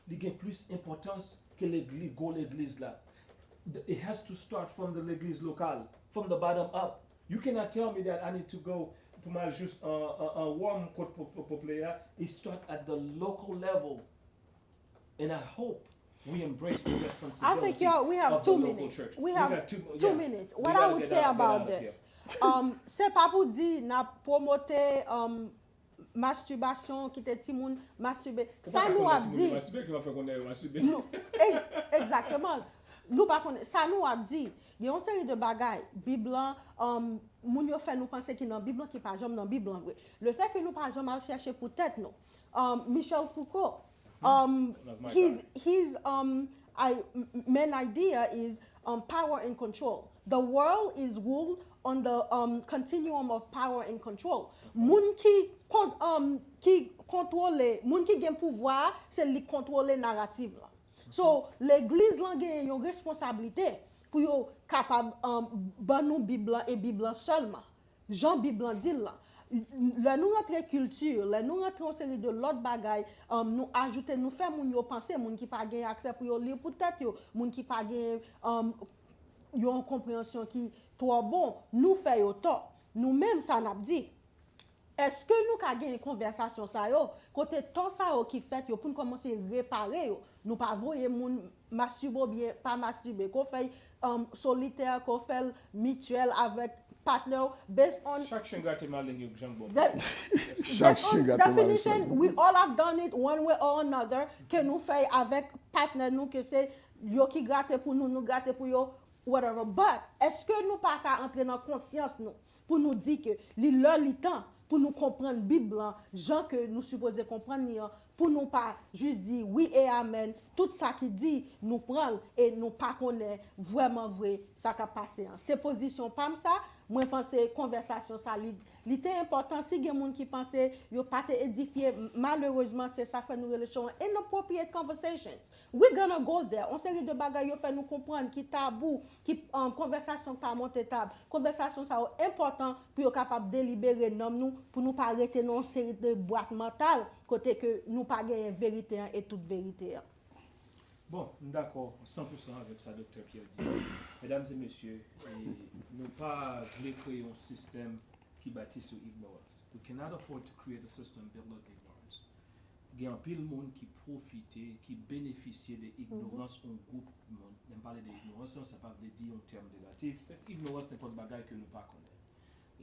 il y a plus importance que l'église là. It has to start from the l'église locale, from the bottom up. You cannot tell me that I need to go pour mal juste un warm player. It starts at the local level. And I hope we embrace the responsibility. I think we have of the 2 local minutes. church. We have two yeah. minutes. We What gotta I would get say out about of this, c'est pas pour dire n'a promoter masturbation qui était ti moun masturber. Ça nous a dit. Nous, exactement. Nous pas connaît. Ça nous a dit. Il y a une série de bagailles. Bible, moun yo fait nous penser qu'il dans Bible qui pas jamais dans Bible vrai. Le fait que nous pas jamais mal chercher pour tête nous. Michel Foucault. His main idea is power and control. The world is ruled on the continuum of power and control. Moun qui contrôle, moun qui gen pouvoir, c'est li contrôler narrative là. So l'église là gen une responsabilité pour yo capable ban nous Bible et Bible seulement. Jean Bible dit là. Là nous rentre culture, là nous rentre en série de l'autre bagaille, nous ajouter nous faire moun yo penser, moun qui pas gain accès pour yo lire pour tête yo, moun qui pas gain yo en compréhension qui trop bon, nous fait yo tort. Nous même ça n'a dit. Est-ce que nous ka gain une conversation ça yo, côté temps ça yo qui fait yo pour nous commencer réparer yo, nous pas voyer moun masturber bien pas masturber, qu'on fait solitaire, qu'on fait mutuel avec partner based on Chaque chien gâté mal en jambe. Chaque chien gâté mal en definition, jambe. we all have done it one way or another, que nous fait avec partner nous que c'est yo qui gratte pour nous, nous gratte pour yo, whatever. But est-ce que nous pas qu'à entrer dans conscience nous pour nous dire que li temps pour nous comprendre Bible, gens que nous supposons comprendre, pour nous pas juste dire oui et amen, tout ça qui dit nous prendre et nous pas connaître vraiment vrai ça qui a passé. Ces positions pas ça, moi penser conversation ça l'était important si gen moun qui pensait yo pas te édifié, malheureusement c'est ça fait nous relation inappropriate conversations. We gonna go there. On série de bagages yo fait nous comprendre qui tabou, qui conversation pas monter table, conversation ça important pour yo capable délibérer nous pour nous pas arrêter dans une série de boîtes mentales côté que nous pas gagner vérité et toute vérité. Bon, d'accord, 100% avec ça, docteur Pierre dit. Mesdames et messieurs, nous pas voulons créer un système qui bâtit sur l'ignorance. We cannot afford to create a system built on ignorance. Il y a un pile de monde qui profite, qui bénéficie de l'ignorance en groupe. On parle de l'ignorance, ça ne veut pas dire en termes négatifs. L'ignorance n'est pas de bagage que nous ne connaissons pas.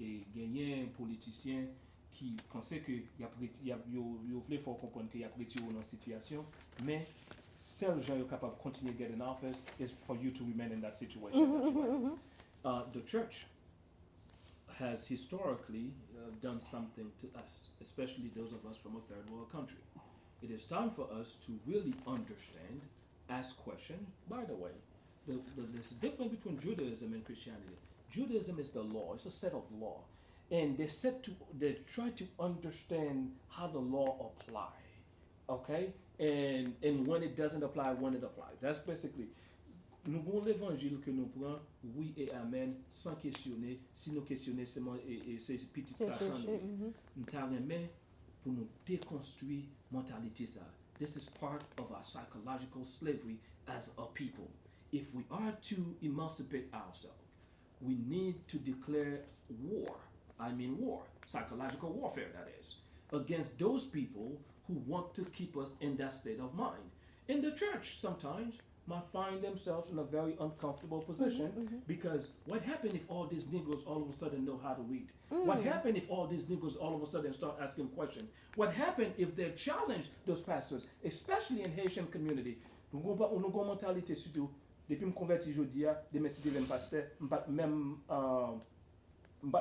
Et il y a un politicien qui pensait que il voulait faire comprendre qu'il y a retiré dans la situation, mais seul gens sont capables de continuer à get in office is for you to remain in that situation. The church has historically done something to us, especially those of us from a third world country. It is time for us to really understand, ask questions. By the way, there's a difference between Judaism and Christianity. Judaism is the law, it's a set of law. And they try to understand how the law apply, okay? And when it doesn't apply, when it applies. That's basically, nous avons l'évangile que nous prenons, oui et amen, sans questionner. Si nous questionnons seulement et ces petites stations, nous t'arrêtons pour nous déconstruire mentalité ça. This is part of our psychological slavery as a people. If we are to emancipate ourselves, we need to declare war. I mean war, psychological warfare, that is, against those people who want to keep us in that state of mind. In the church, sometimes might find themselves in a very uncomfortable position because what happened if all these Negroes all of a sudden know how to read? What happened if all these Negroes all of a sudden start asking questions? What happened if they challenge those pastors, especially in Haitian community? Nous avons mentalité surtout depuis me converti aujourd'hui, de me citer même pasteur, même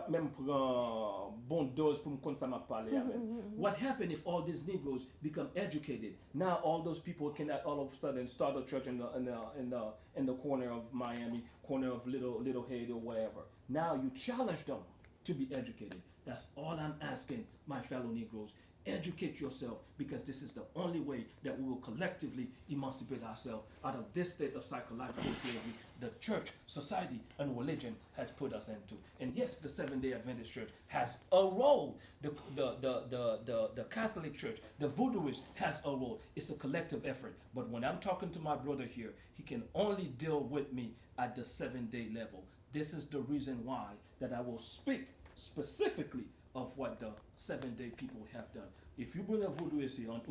même prend bon dose pour me connaître ça m'a parlé avec. What happened if all these Negroes become educated? Now all those people can all of a sudden start a church in the corner of Miami, corner of Little Haiti or wherever. Now you challenge them to be educated. That's all I'm asking, my fellow Negroes. Educate yourself, because this is the only way that we will collectively emancipate ourselves out of this state of psychological slavery the church, society, and religion has put us into. And yes, the Seventh-day Adventist Church has a role. The Catholic Church, the Voodooist has a role. It's a collective effort. But when I'm talking to my brother here, he can only deal with me at the 7-day level. This is the reason why that I will speak specifically of what the 7-day people have done. If you bring a voodooist here on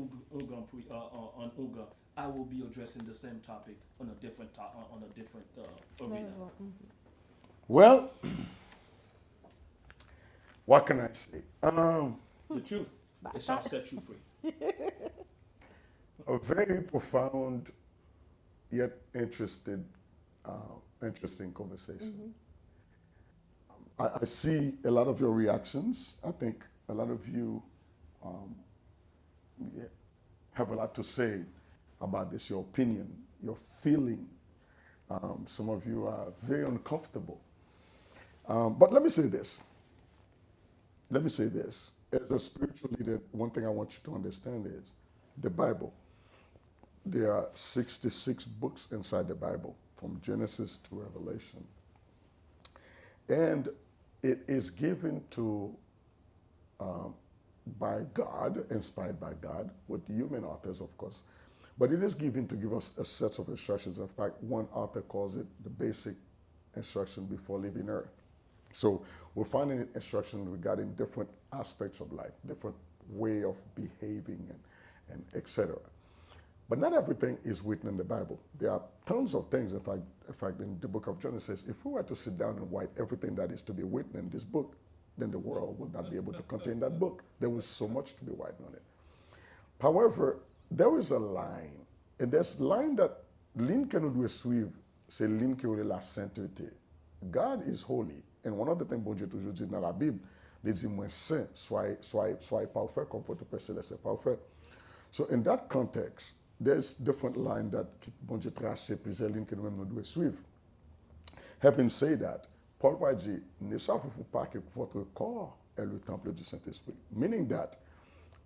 Unga, I will be addressing the same topic on a different arena. Well, what can I say? The truth, it shall set you free. A very profound yet interesting conversation. I see a lot of your reactions. I think a lot of you have a lot to say about this, your opinion, your feeling. Some of you are very uncomfortable. But let me say this. As a spiritual leader, one thing I want you to understand is the Bible. There are 66 books inside the Bible, from Genesis to Revelation. And it is given to, by God, inspired by God, with human authors, of course. But it is given to give us a set of instructions. In fact, one author calls it the basic instruction before leaving Earth. So we're finding instruction regarding different aspects of life, different way of behaving and etc. But not everything is written in the Bible. There are tons of things. In fact, in the book of John, it says, if we were to sit down and write everything that is to be written in this book, then the world would not be able to contain that book. There was so much to be written on it. However, there is a line, and there's a line that ligne que nous devons suivre, c'est ligne qui est la sainteté. God is holy. And one of the things bon Dieu toujours dit dans la Bible, il dit, moi saint, soyez parfait comme votre Père Céleste est parfait. So in that context, there's different line that bon Dieu trace, plusieurs lignes que nous-mêmes nous devons suivre. Having said that, Paul va dire, ne savez-vous pas que votre corps est le temple du Saint-Esprit? Meaning that,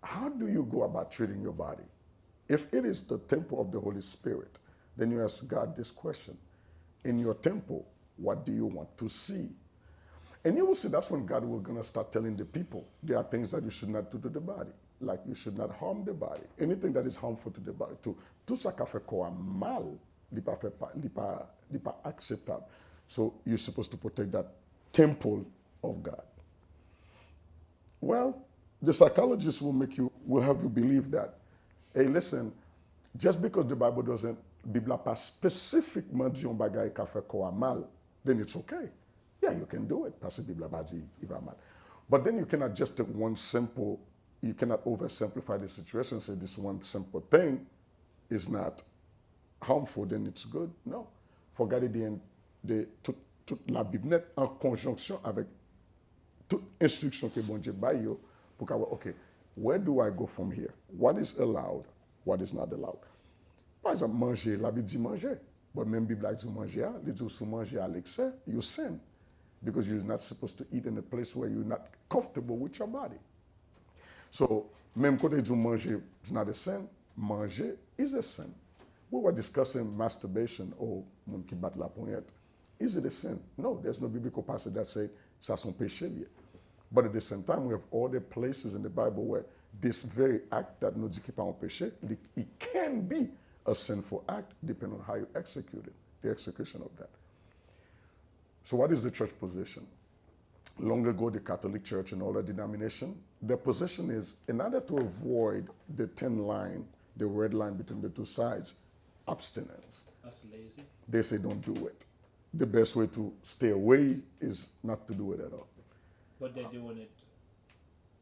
how do you go about treating your body? If it is the temple of the Holy Spirit, then you ask God this question. In your temple, what do you want to see? And you will see that's when God will gonna start telling the people, there are things that you should not do to the body. Like you should not harm the body. Anything that is harmful to the body, tout ça qui fait corps mal, n'est pas acceptable. So you're supposed to protect that temple of God. Well, the psychologists will have you believe that, hey, listen, just because the Bible doesn't, Bible n'a pas spécifiquement dit un bagay qui fait corps mal, then it's okay. Yeah, you can do it, parce que Bible n'a pas dit il va mal. But then you cannot just take one simple, you cannot oversimplify the situation and say this one simple thing is not harmful, then it's good. No. Faut garder toute la Bible net en conjonction avec toute instruction que bon Dieu baille yo pour qu'avoir, okay, where do I go from here? What is allowed? What is not allowed? Par exemple, manger, la Bible dit manger. But même Bible dit manger, il dit si manger à l'excès, you sin. Because you're not supposed to eat in a place where you're not comfortable with your body. So, même quand ils manger, it's not a sin. Manger is a sin. We were discussing masturbation or moun ki bat la poignette. Is it a sin? No, there's no biblical passage that say ça son péché lié. But at the same time, we have all the places in the Bible where this very act that nous dit qui pas un péché, it can be a sinful act depending on how you execute it, the execution of that. So what is the church position? Long ago, the Catholic Church and all the denomination, their position is, in order to avoid the thin line, the red line between the two sides, abstinence. That's lazy. They say don't do it. The best way to stay away is not to do it at all. But they're doing it,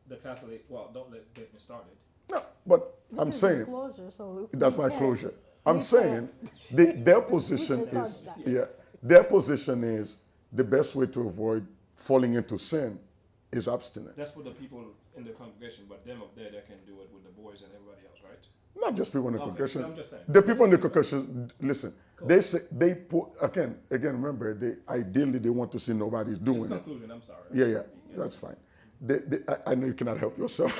the Catholic, well, don't get me started. No, but I'm This is saying, closure, so that's my can't- closure. I'm we saying their position can is, touch that. yeah, their position is the best way to avoid falling into sin is abstinence. That's for the people in the congregation, but them up there, they can do it with the boys and everybody else, right? Not just people in the Okay, congregation. so I'm just saying. The people in the congregation, listen, Cool. they say, they put, again, remember, ideally they want to see nobody's This doing it. conclusion, I'm sorry. Yeah, that's fine. I know you cannot help yourself.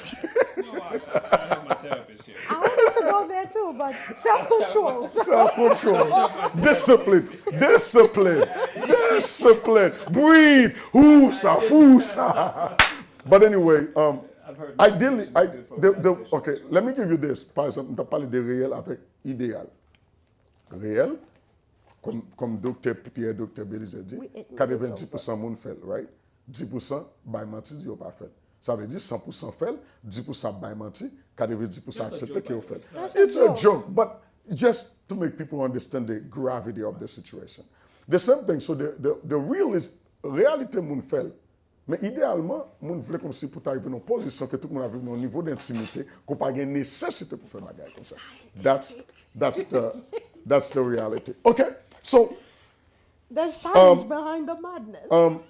No, I have my therapist here. I wanted to go there too, but self-control. Self-control, discipline, breathe, fusa. But anyway, I've heard ideally, this from relaxation. okay, let me give you this. Par exemple, on t'a parlé de réel avec idéal. Réel, comme docteur Pierre, docteur Belizaire dit, Oui, et- 90% moun fait, right? 10% by menti dit ou pas fait. Ça veut dire 100% fait, 10% by menti, 90% accepté qu'il fait. It's a joke, but just to make people understand the gravity of the situation. The same thing, so the real is, réalité moun fait, mais idéalement, moun vle comme si pour t'arriver dans une position que tout le monde arrive dans un niveau d'intimité, qu'on pas une nécessité pour faire bagarre comme ça. That's the reality. Okay, so There's science behind the madness.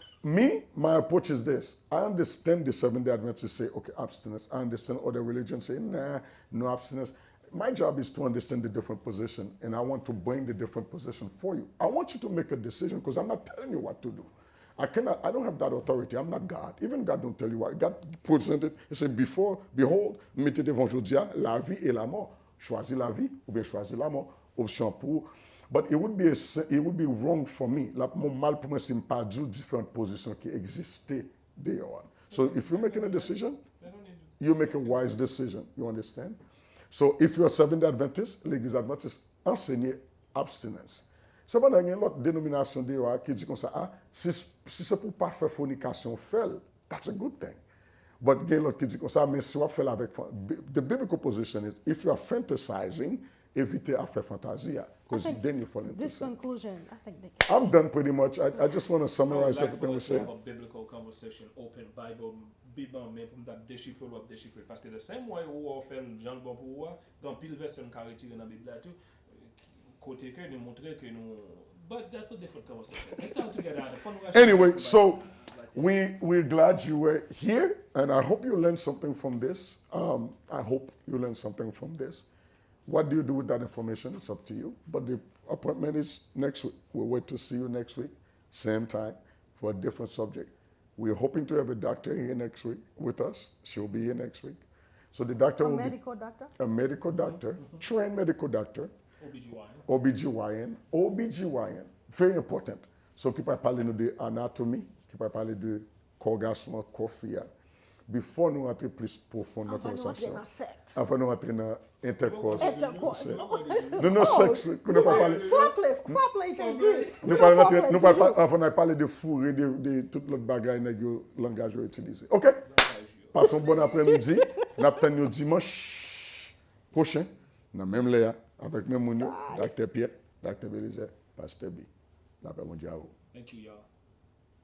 my approach is this. I understand the Seventh-day Adventists say, okay, abstinence. I understand other religions say, nah, no abstinence. My job is to understand the different position, and I want to bring the different position for you. I want you to make a decision because I'm not telling you what to do. I don't have that authority. I'm not God. Even God don't tell you what. God presented, he said, behold, mettez devant Jodia la vie et la mort. Choisis la vie ou bien choisis la mort. Option pour. But it would be wrong for me. Mon mal pour moi, c'est pas du différentes positions qui existaient dehors. So if you're making a decision, you make a wise decision. You understand? So if you're a Seventh-day Adventist, l'Église Adventiste enseigne abstinence. Cependant, il y a une autre dénomination dehors qui dit comme ça, ah, si c'est pour pas faire fornication, fais-le. That's a good thing. But il y a une autre qui dit comme ça, mais si on fait avec, the biblical position is, if you are fantasizing, évitez à faire fantasie, because then you fall into This sin. conclusion, I think they can. I'm done pretty much. I just want to summarize Like everything for we us to said. have a biblical conversation, open Bible, Bible, mais pour me déchiffrer ou déchiffrer. Parce que the same way où on fait le genre bon pour moi, dans pile verset nous carré tirer dans la Bible là tout, côté que nous montrer que nous, but that's a different conversation. Let's start together. The fun Anyway, so we're glad you were here, and I hope you learned something from this. I hope you learned something from this. What do you do with that information? It's up to you. But the appointment is next week. We'll wait to see you next week, same time, for a different subject. We're hoping to have a doctor here next week with us. She'll be here next week. So the doctor A will be medical doctor? a medical doctor, trained medical doctor, OBGYN, very important. So qui peut parler nous de anatomie, qui peut parler de corgasme, corphia. Before nous rentrer plus profond dans la Avant nous entrer conversation. dans sexe. Avant nous rentrer dans intercourse. Intercourse. Non, sexe, qu'on n'a pas parlé. Foreplay, t'as dit. Nous parlons rentrer, nous parlons, avant on a parlé de fourrer, de toute l'autre bagaille, le langage utilisé. OK? Passons bon après-midi. Nous attendons dimanche prochain, dans même Léa, avec même Mounio, Dr. Pierre, Dr. Belizaire, Pasteur B. D'après mon diable. Thank you, y'all.